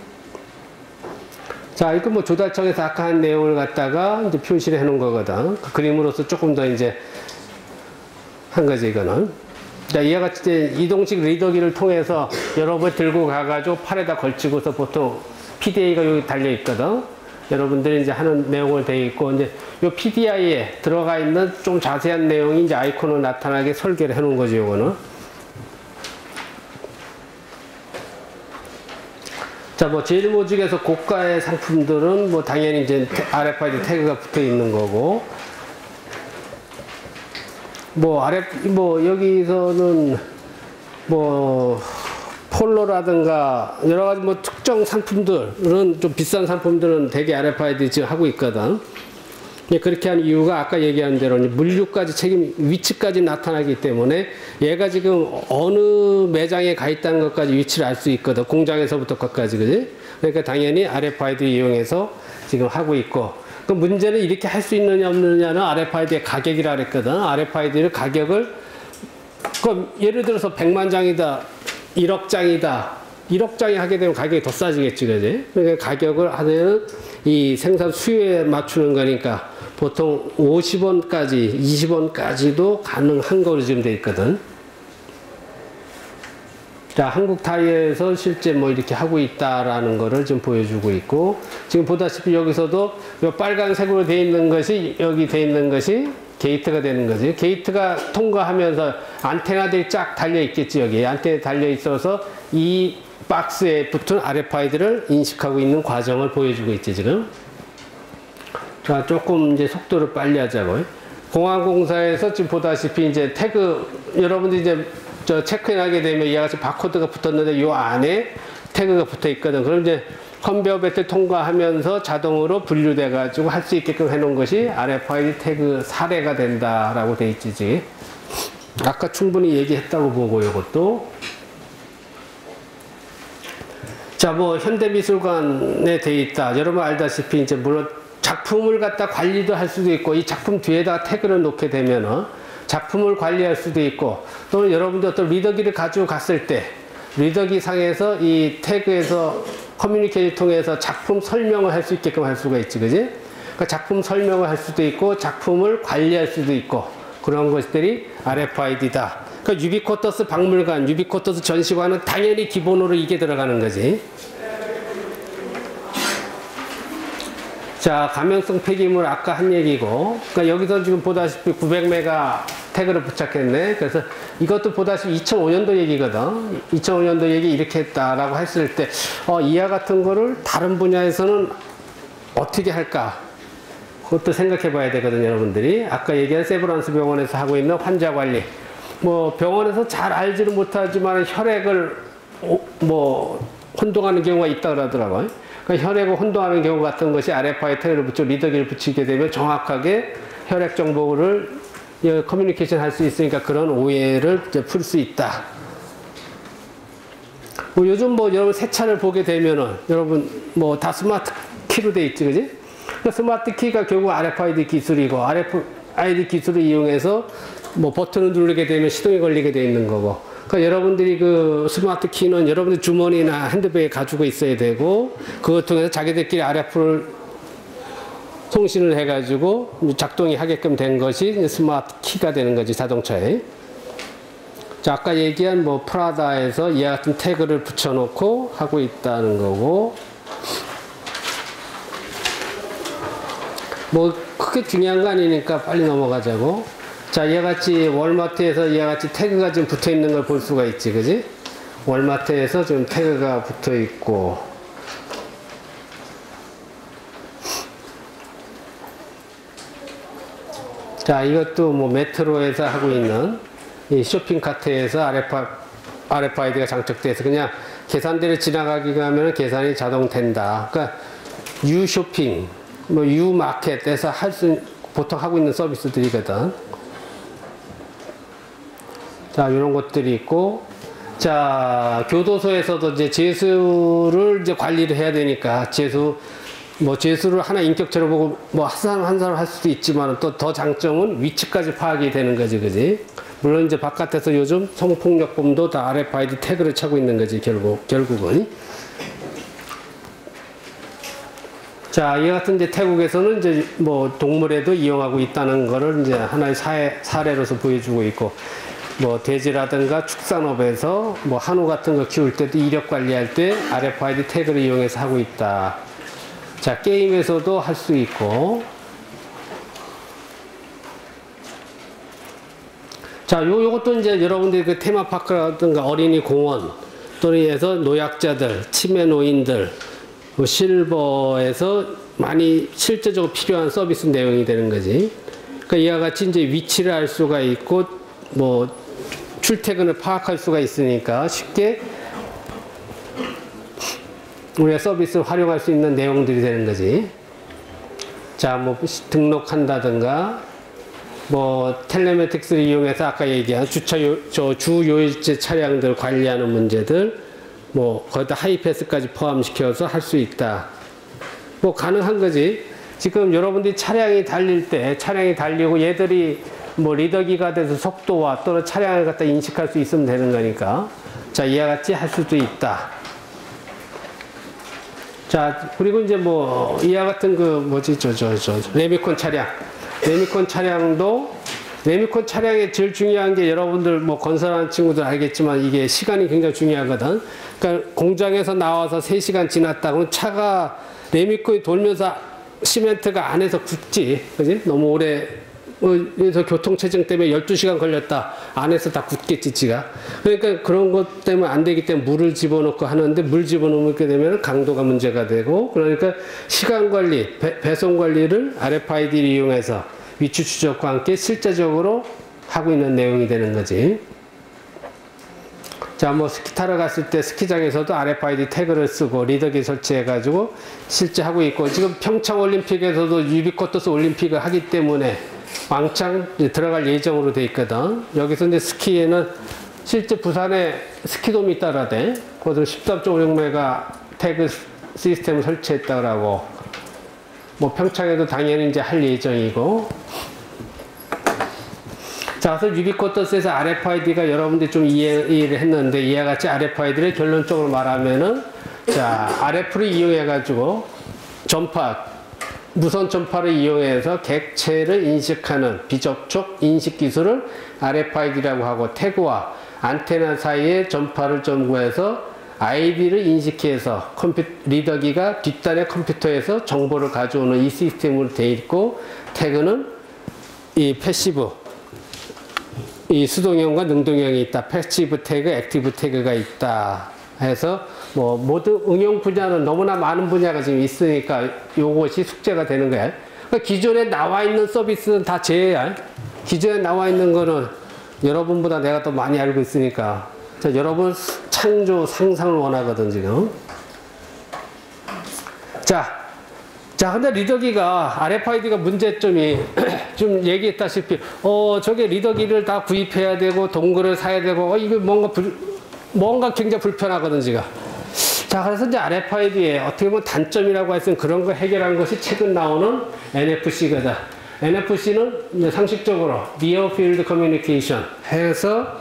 자, 이거 뭐 조달청에서 아까 한 내용을 갖다가 이제 표시를 해 놓은 거거든. 그 그림으로서 조금 더 이제 한 거지, 이거는. 자, 이와 같이 이제 이동식 리더기를 통해서 여러 번 들고 가가지고 팔에다 걸치고서 보통 PDA가 여기 달려 있거든. 여러분들이 이제 하는 내용을 되어 있고, 이제 요 PDI에 들어가 있는 좀 자세한 내용이 이제 아이콘으로 나타나게 설계를 해 놓은 거죠, 요거는. 자, 뭐 제일 모직에서 고가의 상품들은 뭐 당연히 이제 RFID 태그가 붙어 있는 거고, 뭐 여기서는 뭐 폴로라든가 여러 가지 뭐 특정 상품들은 좀 비싼 상품들은 대개 RFID 지금 하고 있거든. 그렇게 한 이유가 아까 얘기한 대로 물류까지 위치까지 나타나기 때문에 얘가 지금 어느 매장에 가 있다는 것까지 위치를 알 수 있거든. 공장에서부터 것까지, 그지? 그러니까 당연히 RFID 이용해서 지금 하고 있고. 그 문제는 이렇게 할 수 있느냐 없느냐는 RFID의 가격이라 그랬거든. RFID를 가격을, 예를 들어서 100만 장이다, 1억 장이다. 1억 장이 하게 되면 가격이 더 싸지겠지, 그지? 그러니까 가격을 하는 이 생산 수요에 맞추는 거니까 보통 50원까지, 20원까지도 가능한 거로 지금 돼 있거든. 자, 한국 타이어에서 실제 뭐 이렇게 하고 있다라는 거를 좀 보여주고 있고, 지금 보다시피 여기서도 이 빨간색으로 돼 있는 것이, 여기 돼 있는 것이 게이트가 되는 거지. 게이트가 통과하면서 안테나들이 쫙 달려 있겠지, 여기. 안테나 달려 있어서 이 박스에 붙은 RFID를 인식하고 있는 과정을 보여주고 있지, 지금. 자, 조금 이제 속도를 빨리 하자고요. 공항공사에서 지금 보다시피 이제 태그, 여러분들이 이제 저 체크인 하게 되면 이와 같이 바코드가 붙었는데 요 안에 태그가 붙어 있거든. 그럼 이제 컨베어 벨트 통과하면서 자동으로 분류돼 가지고 할 수 있게끔 해 놓은 것이 RFID 태그 사례가 된다라고 돼 있지. 아까 충분히 얘기했다고 보고 요것도. 자, 뭐 현대미술관에 돼 있다. 여러분 알다시피 이제 물론 작품을 갖다 관리도 할 수도 있고, 이 작품 뒤에다가 태그를 놓게 되면은 작품을 관리할 수도 있고, 또는 여러분들 어떤 리더기를 가지고 갔을 때 리더기 상에서 이 태그에서 커뮤니케이션을 통해서 작품 설명을 할 수 있게끔 할 수가 있지, 그지? 그러니까 작품 설명을 할 수도 있고 작품을 관리할 수도 있고, 그런 것들이 RFID다. 그러니까 유비쿼터스 박물관, 유비쿼터스 전시관은 당연히 기본으로 이게 들어가는 거지. 자, 감염성 폐기물 아까 한 얘기고, 그러니까 여기서 지금 보다시피 900메가 태그를 부착했네. 그래서 이것도 보다시피 2005년도 얘기거든. 2005년도 얘기 이렇게 했다라고 했을 때, 이와 같은 거를 다른 분야에서는 어떻게 할까? 그것도 생각해 봐야 되거든요, 여러분들이. 아까 얘기한 세브란스 병원에서 하고 있는 환자 관리. 뭐 병원에서 잘 알지는 못하지만 혈액을 혼동하는 경우가 있다 그러더라고요. 그러니까 혈액을 혼동하는 경우 같은 것이 RFID 태그를 붙여 리더기를 붙이게 되면 정확하게 혈액 정보를 커뮤니케이션 할 수 있으니까 그런 오해를 풀 수 있다. 뭐 요즘 뭐 여러분 새 차를 보게 되면은 여러분 뭐 다 스마트 키로 돼 있지, 그지? 그 스마트 키가 결국 RFID 기술이고, RFID 기술을 이용해서 뭐 버튼을 누르게 되면 시동이 걸리게 돼 있는 거고. 그러니까 여러분들이 그 스마트 키는 여러분들 주머니나 핸드백에 가지고 있어야 되고, 그것 통해서 자기들끼리 RF를 송신을 해가지고 작동이 하게끔 된 것이 스마트 키가 되는 거지, 자동차에. 자, 아까 얘기한 뭐 프라다에서 이와 같은 태그를 붙여놓고 하고 있다는 거고, 뭐 크게 중요한 거 아니니까 빨리 넘어가자고. 자, 이와 같이 월마트에서 이와 같이 태그가 지금 붙어 있는 걸 볼 수가 있지, 그지? 월마트에서 지금 태그가 붙어 있고, 자, 이것도 뭐 메트로에서 하고 있는 이 쇼핑카트에서 RFID가 장착돼서 그냥 계산대를 지나가기가 하면 계산이 자동된다. 그러니까 유쇼핑, 뭐 유마켓에서 보통 하고 있는 서비스들이거든. 자, 이런 것들이 있고, 자, 교도소에서도 이제 재수를 이제 관리를 해야 되니까, 재수를 하나 인격체로 보고, 뭐, 한 사람 할 수도 있지만, 또 더 장점은 위치까지 파악이 되는 거지, 그지? 물론 이제 바깥에서 요즘 성폭력범도 다 RFID 태그를 차고 있는 거지, 결국은. 자, 이 같은 이제 태국에서는 이제 뭐, 동물에도 이용하고 있다는 거를 이제 하나의 사례로서 보여주고 있고, 뭐 돼지라든가 축산업에서 뭐 한우 같은 거 키울 때도 이력 관리할 때 RFID 태그를 이용해서 하고 있다. 자, 게임에서도 할 수 있고, 자, 요것도 이제 여러분들이 그 테마파크라든가 어린이 공원, 또는 에서 노약자들, 치매 노인들, 뭐 실버에서 많이 실제적으로 필요한 서비스 내용이 되는 거지. 그러니까 이와 같이 이제 위치를 알 수가 있고 뭐 출퇴근을 파악할 수가 있으니까 쉽게 우리가 서비스를 활용할 수 있는 내용들이 되는 거지. 자, 뭐 등록한다든가 뭐 텔레메틱스를 이용해서 아까 얘기한 주 요일제 차량들 관리하는 문제들 뭐 거기다 하이패스까지 포함시켜서 할 수 있다. 뭐 가능한 거지. 지금 여러분들이 차량이 달리고 얘들이 뭐 리더기가 돼서 속도와 또는 차량을 갖다 인식할 수 있으면 되는 거니까. 자, 이와 같이 할 수도 있다. 자, 그리고 이제 뭐 이와 같은 그 뭐지 레미콘 차량. 레미콘 차량의 제일 중요한 게 여러분들 뭐 건설하는 친구들 알겠지만 이게 시간이 굉장히 중요하거든. 그러니까 공장에서 나와서 3시간 지났다 그러면 차가 레미콘이 돌면서 시멘트가 안에서 굳지. 그지? 너무 오래 그래서 교통체증 때문에 12시간 걸렸다. 안에서 다 굳겠지, 지가. 그러니까 그런 것 때문에 안 되기 때문에 물을 집어넣고 하는데 물 집어넣게 되면 강도가 문제가 되고 그러니까 시간 관리, 배송 관리를 RFID를 이용해서 위치 추적과 함께 실제적으로 하고 있는 내용이 되는 거지. 자, 뭐 스키 타러 갔을 때 스키장에서도 RFID 태그를 쓰고 리더기 설치해가지고 실제 하고 있고 지금 평창 올림픽에서도 유비쿼터스 올림픽을 하기 때문에 왕창 들어갈 예정으로 돼 있거든. 여기서 이제 스키에는 실제 부산에 스키돔이 있다라대. 거기서 13.56메가 태그 시스템을 설치했다라고. 뭐 평창에도 당연히 이제 할 예정이고. 자, 그래서 유비쿼터스에서 RFID가 여러분들이 좀 이해를 했는데 이와 같이 RFID를 결론적으로 말하면은 자, RF를 이용해가지고 무선 전파를 이용해서 객체를 인식하는 비접촉 인식 기술을 RFID라고 하고 태그와 안테나 사이의 전파를 전구해서 ID를 인식해서 리더기가 뒷단의 컴퓨터에서 정보를 가져오는 이 시스템으로 되어 있고 태그는 이 패시브 이 수동형과 능동형이 있다. 패시브 태그, 액티브 태그가 있다. 해서 뭐 모든 응용 분야는 너무나 많은 분야가 지금 있으니까 요것이 숙제가 되는 거야. 그러니까 기존에 나와 있는 서비스는 다 제외야. 기존에 나와 있는 거는 여러분보다 내가 더 많이 알고 있으니까. 자, 여러분 창조 상상을 원하거든 지금. 자, 근데 리더기가 RFID가 문제점이 좀 얘기했다시피 저게 리더기를 다 구입해야 되고 동글을 사야 되고 이거 뭔가 굉장히 불편하거든 지금. 자, 그래서 이제 RFID에 어떻게 보면 단점이라고 했으면 그런 거 해결한 것이 최근 나오는 NFC거든. NFC는 이제 상식적으로 Near Field Communication 해서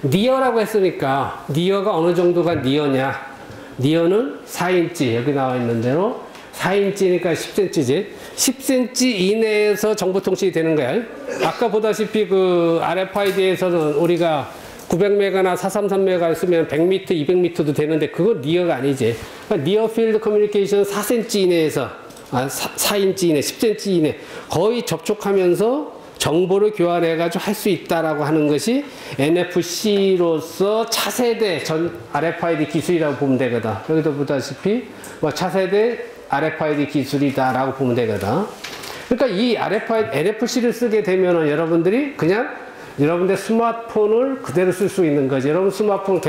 니어라고 했으니까 니어가 어느 정도가 니어냐. 니어는 4인치 여기 나와 있는 대로 4인치니까 10cm지. 10cm 이내에서 정보통신이 되는 거야. 아까 보다시피 그 RFID에서는 우리가 900메가나 433메가를 쓰면 100m, 200m도 되는데 그건 니어가 아니지. 그러니까 니어 필드 커뮤니케이션 4cm 이내에서 4인치 이내, 10cm 이내 거의 접촉하면서 정보를 교환해가지고 할 수 있다라고 하는 것이 NFC로서 차세대 전 RFID 기술이라고 보면 되거든. 여기도 보다시피 뭐 차세대 RFID 기술이다라고 보면 되거든. 그러니까 이 NFC를 쓰게 되면은 여러분들이 그냥 여러분들 스마트폰을 그대로 쓸 수 있는 거지. 여러분 스마트폰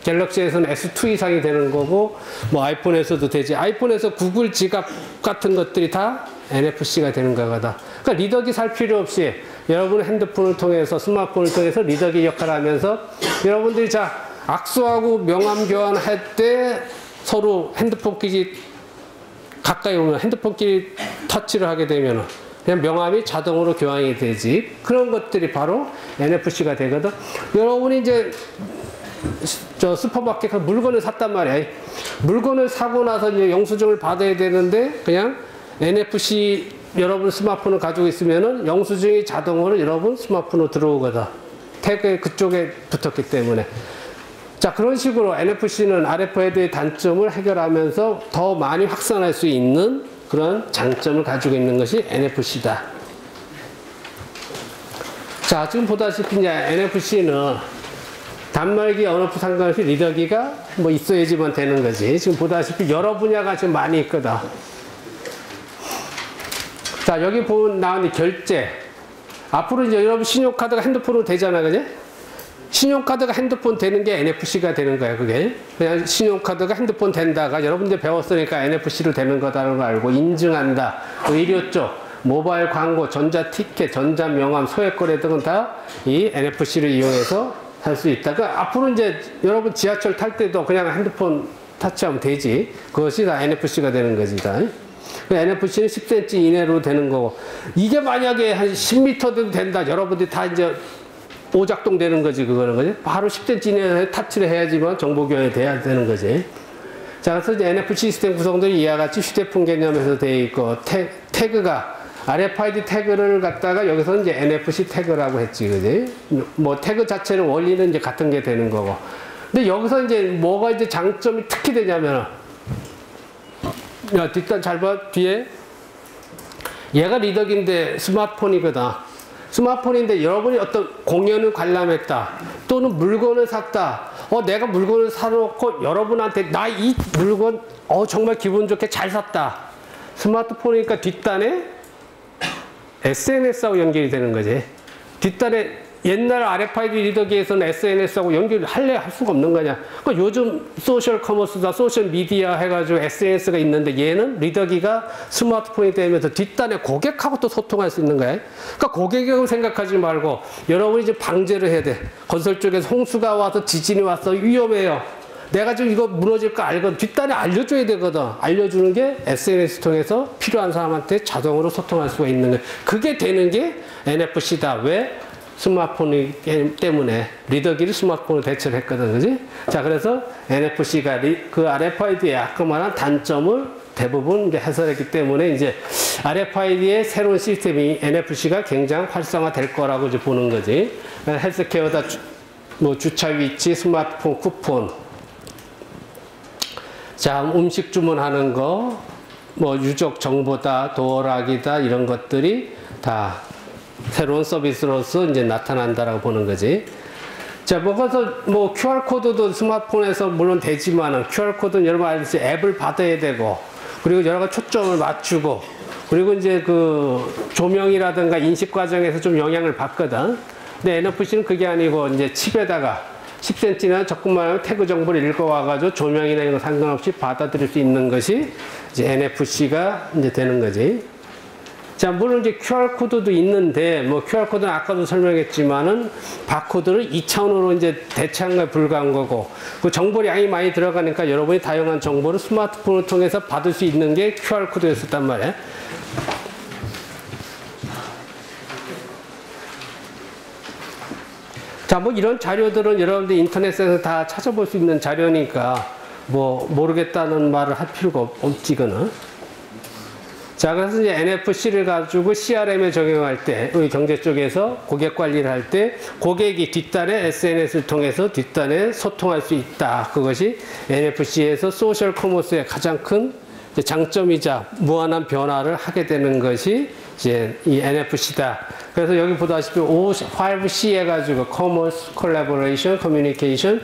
갤럭시에서는 S2 이상이 되는 거고 뭐 아이폰에서도 되지. 아이폰에서 구글 지갑 같은 것들이 다 NFC가 되는 거거든. 그러니까 리더기 살 필요 없이 여러분 핸드폰을 통해서 스마트폰을 통해서 리더기 역할을 하면서 여러분들이 자 악수하고 명함 교환할 때 서로 핸드폰끼리 가까이 오면 핸드폰끼리 터치를 하게 되면은 그냥 명함이 자동으로 교환이 되지. 그런 것들이 바로 NFC가 되거든. 여러분이 이제 저 슈퍼마켓에서 물건을 샀단 말이야. 물건을 사고 나서 이제 영수증을 받아야 되는데 그냥 NFC 여러분 스마트폰을 가지고 있으면은 영수증이 자동으로 여러분 스마트폰으로 들어오거든. 태그 그쪽에 붙었기 때문에. 자, 그런 식으로 NFC는 RFID의 단점을 해결하면서 더 많이 확산할 수 있는 그런 장점을 가지고 있는 것이 NFC다. 자, 지금 보다시피 이제 NFC는 단말기 언어프 상관없이 리더기가 뭐 있어야지만 되는 거지. 지금 보다시피 여러 분야가 지금 많이 있거든. 자, 여기 보면 나오는 결제. 앞으로 이제 여러분 신용카드가 핸드폰으로 되잖아, 그지? 신용카드가 핸드폰 되는 게 NFC가 되는 거야, 그게. 그냥 신용카드가 핸드폰 된다가 여러분들 배웠으니까 NFC로 되는 거다라는 걸 알고 인증한다. 의료 쪽, 모바일 광고, 전자 티켓, 전자 명함, 소액 거래 등은 다 이 NFC를 이용해서 할 수 있다. 그러니까 앞으로 이제 여러분 지하철 탈 때도 그냥 핸드폰 터치하면 되지. 그것이 다 NFC가 되는 거지, 다. NFC는 10cm 이내로 되는 거고. 이게 만약에 한 10m 돼도 된다. 여러분들이 다 이제 오작동 되는 거지, 그거는 거지. 바로 10cm 이내에 타치를 해야지만 정보 교환이 돼야 되는 거지. 자, 그래서 이제 NFC 시스템 구성들이 이와 같이 휴대폰 개념에서 되어 있고, 태그가 RFID 태그를 갖다가 여기서 이제 NFC 태그라고 했지, 그지? 뭐 태그 자체는 원리는 이제 같은 게 되는 거고. 근데 여기서 이제 뭐가 이제 장점이 특히 되냐면, 야, 일단 잘 봐, 뒤에. 얘가 리더기인데 스마트폰이거든. 스마트폰인데 여러분이 어떤 공연을 관람했다. 또는 물건을 샀다. 내가 물건을 사놓고 여러분한테 나 이 물건, 정말 기분 좋게 잘 샀다. 스마트폰이니까 뒷단에 SNS하고 연결이 되는 거지. 뒷단에 옛날 RFID 리더기에서는 SNS하고 연결을 할 수가 없는 거냐. 그러니까 요즘 소셜 커머스다, 소셜 미디어 해가지고 SNS가 있는데 얘는 리더기가 스마트폰이 되면서 뒷단에 고객하고 또 소통할 수 있는 거야. 그러니까 고객을 생각하지 말고 여러분이 이제 방제를 해야 돼. 건설 쪽에서 홍수가 와서 지진이 왔어. 위험해요. 내가 지금 이거 무너질 거 알거든. 뒷단에 알려줘야 되거든. 알려주는 게 SNS 통해서 필요한 사람한테 자동으로 소통할 수가 있는 거야. 그게 되는 게 NFC다. 왜? 스마트폰 때문에 리더기를 스마트폰으로 대체를 했거든, 그지? 자, 그래서 NFC가 그 RFID의 아까 말한 단점을 대부분 이제 해설했기 때문에 이제 RFID의 새로운 시스템이 NFC가 굉장히 활성화될 거라고 이제 보는 거지. 헬스케어다, 뭐 주차 위치, 스마트폰 쿠폰. 자, 음식 주문하는 거, 뭐 유적 정보다, 도어락이다, 이런 것들이 다 새로운 서비스로서 이제 나타난다라고 보는 거지. 자, 뭐 QR코드도 스마트폰에서 물론 되지만은 QR코드는 여러분 알듯이 앱을 받아야 되고, 그리고 여러 가지 초점을 맞추고, 그리고 이제 그 조명이라든가 인식 과정에서 좀 영향을 받거든. 근데 NFC는 그게 아니고 이제 칩에다가 10cm나 조금만 하면 태그 정보를 읽어와가지고 조명이나 이런 거 상관없이 받아들일 수 있는 것이 이제 NFC가 이제 되는 거지. 자, 물론 이제 QR코드도 있는데, 뭐 QR코드는 아까도 설명했지만은 바코드를 2차원으로 이제 대체한 거에 불과한 거고, 그 정보량이 많이 들어가니까 여러분이 다양한 정보를 스마트폰을 통해서 받을 수 있는 게 QR코드였었단 말이에요. 자, 뭐 이런 자료들은 여러분들 인터넷에서 다 찾아볼 수 있는 자료니까 뭐 모르겠다는 말을 할 필요가 없지거나. 자, 그래서 이제 NFC를 가지고 CRM에 적용할 때, 우리 경제 쪽에서 고객 관리를 할 때, 고객이 뒷단에 SNS를 통해서 뒷단에 소통할 수 있다. 그것이 NFC에서 소셜 커머스의 가장 큰 장점이자 무한한 변화를 하게 되는 것이 이제 이 NFC다. 그래서 여기 보다시피 5C 해가지고 Commerce, Collaboration, Communication,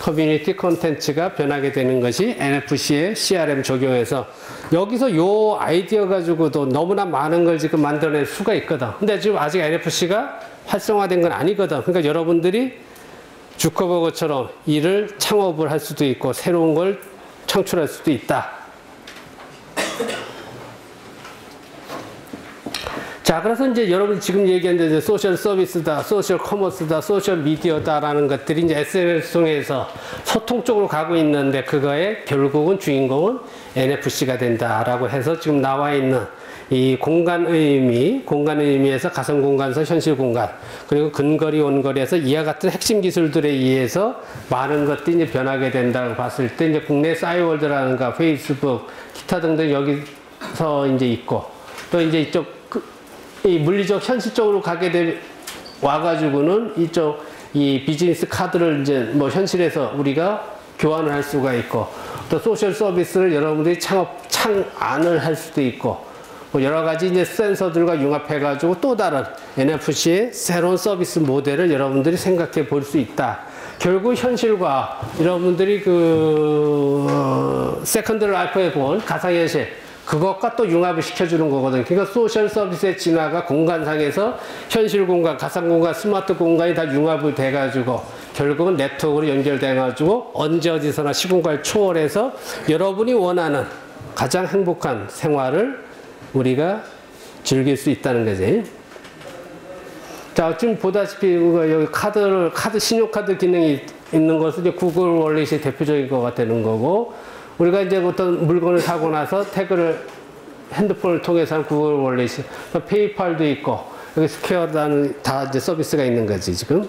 Community Content가 변하게 되는 것이 NFC의 CRM 적용해서 여기서 요 아이디어 가지고도 너무나 많은 걸 지금 만들어낼 수가 있거든. 근데 지금 아직 NFC가 활성화된 건 아니거든. 그러니까 여러분들이 주커버거처럼 일을 창업을 할 수도 있고 새로운 걸 창출할 수도 있다. 자, 그래서 이제 여러분이 지금 얘기한 이제 소셜 서비스다, 소셜 커머스다, 소셜 미디어다라는 것들이 이제 SNS 통해서 소통 쪽으로 가고 있는데 그거의 결국은 주인공은 NFC가 된다라고 해서 지금 나와 있는 이 공간의 의미에서 가상 공간에서 현실 공간, 그리고 근거리, 원거리에서 이와 같은 핵심 기술들에 의해서 많은 것들이 이제 변하게 된다고 봤을 때 이제 국내 싸이월드라든가 페이스북, 기타 등등 여기서 이제 있고 또 이제 이쪽 이 물리적 현실적으로 가게 와가지고는 이쪽 이 비즈니스 카드를 이제 뭐 현실에서 우리가 교환을 할 수가 있고 또 소셜 서비스를 여러분들이 창안을 할 수도 있고 뭐 여러 가지 이제 센서들과 융합해가지고 또 다른 NFC의 새로운 서비스 모델을 여러분들이 생각해 볼 수 있다. 결국 현실과 여러분들이 그 세컨드 라이프에 본 가상현실 그것과 또 융합을 시켜주는 거거든. 그러니까 소셜 서비스의 진화가 공간상에서 현실 공간, 가상 공간, 스마트 공간이 다 융합을 돼가지고 결국은 네트워크로 연결돼가지고 언제 어디서나 시공간을 초월해서 여러분이 원하는 가장 행복한 생활을 우리가 즐길 수 있다는 거지. 자, 지금 보다시피 여기 신용카드 기능이 있는 것은 이제 구글 월렛이 대표적인 거가 되는 거고, 우리가 이제 어떤 물건을 사고 나서 태그를 핸드폰을 통해서 하는 구글 월렛이, 페이팔도 있고, 여기 스퀘어라는 다 이제 서비스가 있는 거지, 지금.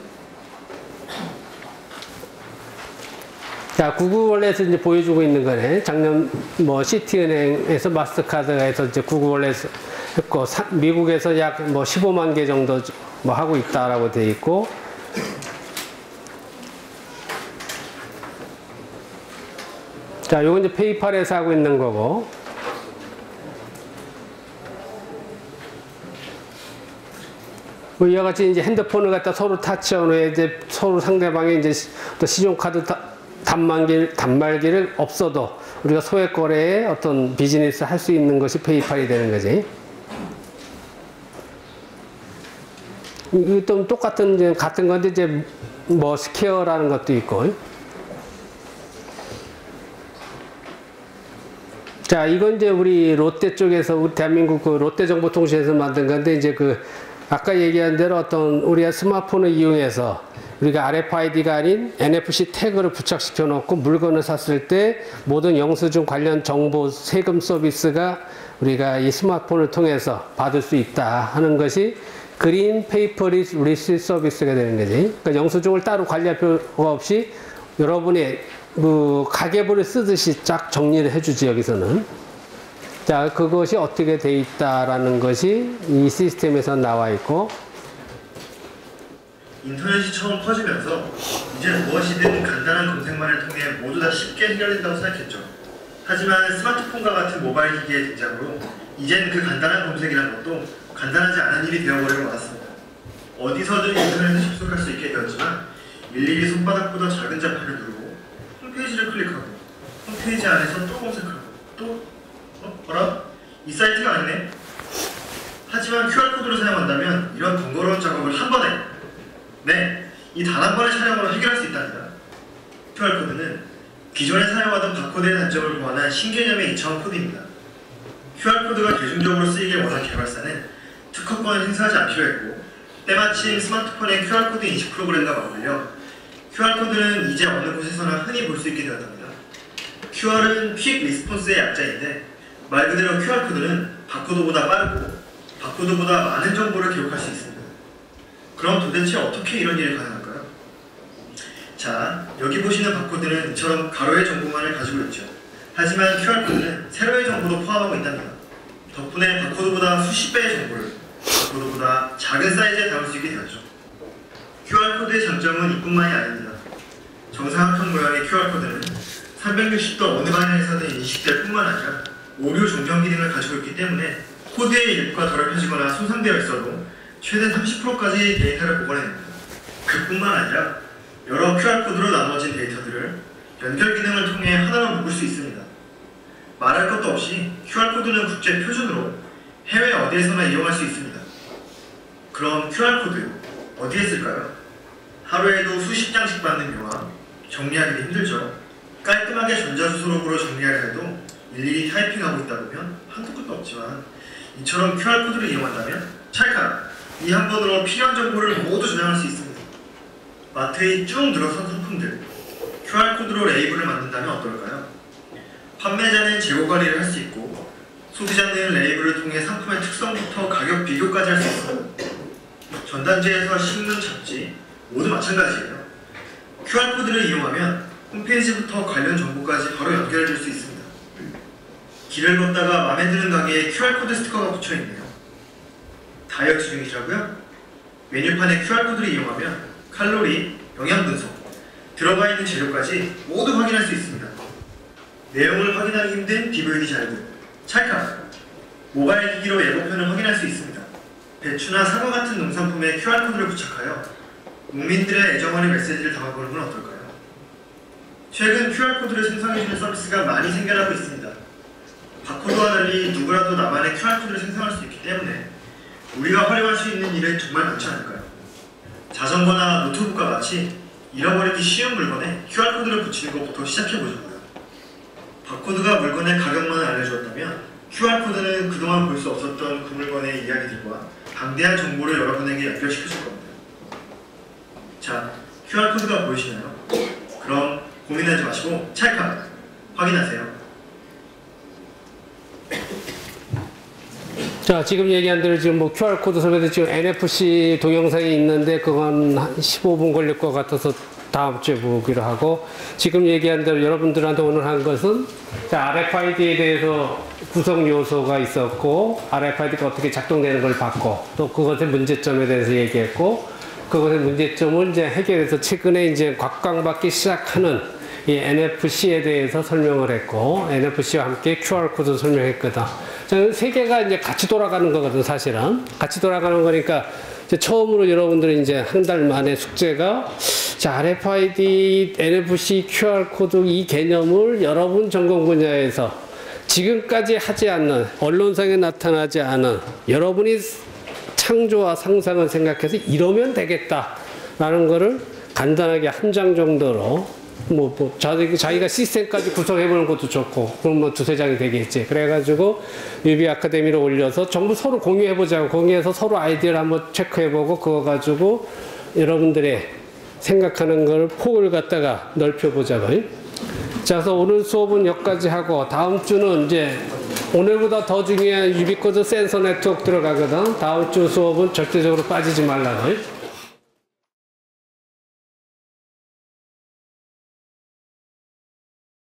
자, 구글 월렛을 이제 보여주고 있는 거네. 작년 뭐 시티은행에서 마스터카드가 해서 이제 구글 월렛 했고, 미국에서 약 뭐 15만 개 정도 뭐 하고 있다라고 돼 있고, 자, 요건 이제 페이팔에서 하고 있는 거고, 뭐 이와 같이 이제 핸드폰을 갖다 서로 타치한 후에 이제 서로 상대방의 이제 또 신용카드 단말기를 없어도 우리가 소액 거래에 어떤 비즈니스 할 수 있는 것이 페이팔이 되는 거지. 이것도 똑같은 이제 같은 건데 이제 뭐 스퀘어라는 것도 있고. 자, 이건 이제 우리 롯데 쪽에서 우리 대한민국 그 롯데정보통신에서 만든 건데 이제 그 아까 얘기한 대로 어떤 우리가 스마트폰을 이용해서 우리가 RFID가 아닌 NFC 태그를 부착시켜 놓고 물건을 샀을 때 모든 영수증 관련 정보 세금 서비스가 우리가 이 스마트폰을 통해서 받을 수 있다 하는 것이 그린 페이퍼리스 리시트 서비스가 되는 거지. 그러니까 영수증을 따로 관리할 필요가 없이 여러분이 그 가계부를 쓰듯이 쫙 정리를 해주지, 여기서는. 자, 그것이 어떻게 돼 있다라는 것이 이 시스템에서 나와 있고, 인터넷이 처음 퍼지면서 이제 무엇이든 간단한 검색만을 통해 모두 다 쉽게 해결된다고 생각했죠. 하지만 스마트폰과 같은 모바일 기기의 등장으로 이젠 그 간단한 검색이라는 것도 간단하지 않은 일이 되어버리고 말았습니다. 어디서든 인터넷에 접속할 수 있게 되었지만 일일이 손바닥보다 작은 자판을 누르고 홈페이지를 클릭하고 홈페이지 안에서 또 검색하고 또 뭐라? 이 사이트가 아니네? 하지만 QR코드를 사용한다면 이런 번거로운 작업을 한 번에 이 단 한 번의 촬영으로 해결할 수 있답니다. QR코드는 기존에 사용하던 바코드의 단점을 보완한 신개념의 2차원 코드입니다. QR코드가 대중적으로 쓰이길 원한 개발사는 특허권을 행사하지 않기로 했고, 때마침 스마트폰의 QR코드 인식 프로그램과 맞물려 QR코드는 이제 어느 곳에서나 흔히 볼 수 있게 되었답니다. QR은 퀵 리스폰스의 약자인데 말 그대로 QR코드는 바코드보다 빠르고 바코드보다 많은 정보를 기록할 수 있습니다. 그럼 도대체 어떻게 이런 일이 가능할까요? 자, 여기 보시는 바코드는 이처럼 가로의 정보만을 가지고 있죠. 하지만 QR코드는 세로의 정보도 포함하고 있답니다. 덕분에 바코드보다 수십 배의 정보를 바코드보다 작은 사이즈에 담을 수 있게 되었죠. QR코드의 장점은 이뿐만이 아닙니다. 정사각형 모양의 QR코드는 360도 어느 방향에서든 인식될 뿐만 아니라 오류 종정 기능을 가지고 있기 때문에 코드의 일부가 더럽혀지거나 손상되어 있어도 최대 30%까지 데이터를 복원해냅니다. 그뿐만 아니라 여러 QR코드로 나눠진 데이터들을 연결 기능을 통해 하나로 묶을 수 있습니다. 말할 것도 없이 QR코드는 국제 표준으로 해외 어디에서나 이용할 수 있습니다. 그럼 QR코드 어디에 쓸까요? 하루에도 수십 장씩 받는 묘와 정리하기도 힘들죠. 깔끔하게 전자수소록으로 정리하려 해도 일일이 타이핑하고 있다 보면 한도 끝도 없지만 이처럼 QR코드를 이용한다면 찰칵! 이 한 번으로 필요한 정보를 모두 저장할 수 있습니다. 마트에 쭉 늘어선 상품들, QR코드로 레이블을 만든다면 어떨까요? 판매자는 재고 관리를 할 수 있고 소비자는 레이블을 통해 상품의 특성부터 가격 비교까지 할 수 있습니다. 전단지에서 신문, 잡지 모두 마찬가지예요. QR코드를 이용하면 홈페이지부터 관련 정보까지 바로 연결해줄 수 있습니다. 길을 걷다가 마음에 드는 가게에 QR코드 스티커가 붙여있네요. 다이어트 중이시라고요? 메뉴판에 QR코드를 이용하면 칼로리, 영양 분석, 들어가 있는 재료까지 모두 확인할 수 있습니다. 내용을 확인하기 힘든 DVD 자료들, 찰칵! 모바일 기기로 예고편을 확인할 수 있습니다. 배추나 사과 같은 농산품에 QR코드를 부착하여 국민들의 애정하는 메시지를 담아보는 건 어떨까요? 최근 QR코드를 생성해주는 서비스가 많이 생겨나고 있습니다. 바코드와 달리 누구라도 나만의 QR코드를 생성할 수 있기 때문에 우리가 활용할 수 있는 일은 정말 많지 않을까요? 자전거나 노트북과 같이 잃어버리기 쉬운 물건에 QR코드를 붙이는 것부터 시작해보자고요. 바코드가 물건의 가격만을 알려주었다면 QR코드는 그동안 볼 수 없었던 그 물건의 이야기들과 방대한 정보를 여러분에게 연결시켜줄 겁니다. 자, QR코드가 보이시나요? 그럼 고민하지 마시고 찰칵 확인하세요. 자, 지금 얘기한 대로 지금 뭐 QR코드 설명도 지금 NFC 동영상이 있는데 그건 한 15분 걸릴 것 같아서 다음 주에 보기로 하고, 지금 얘기한 대로 여러분들한테 오늘 한 것은 자, RFID에 대해서 구성 요소가 있었고, RFID가 어떻게 작동되는 걸 봤고, 또 그것의 문제점에 대해서 얘기했고, 그것의 문제점을 이제 해결해서 최근에 이제 각광받기 시작하는 이 NFC에 대해서 설명을 했고, NFC와 함께 QR코드 설명했거든. 저는 세 개가 이제 같이 돌아가는 거거든, 사실은. 같이 돌아가는 거니까, 이제 처음으로 여러분들이 이제 한 달 만에 숙제가, 자, RFID, NFC, QR코드 이 개념을 여러분 전공 분야에서 지금까지 하지 않는, 언론상에 나타나지 않은 여러분이 창조와 상상을 생각해서 이러면 되겠다라는 거를 간단하게 한 장 정도로 자기가 시스템까지 구성해보는 것도 좋고, 그럼 뭐 두세 장이 되겠지. 그래가지고 UB 아카데미로 올려서 전부 서로 공유해보자고, 공유해서 서로 아이디어를 한번 체크해보고, 그거 가지고 여러분들의 생각하는 걸 폭을 갖다가 넓혀보자고. 자, 그래서 오늘 수업은 여기까지 하고, 다음 주는 이제 오늘보다 더 중요한 유비코드 센서 네트워크 들어가거든. 다음 주 수업은 절대적으로 빠지지 말라고.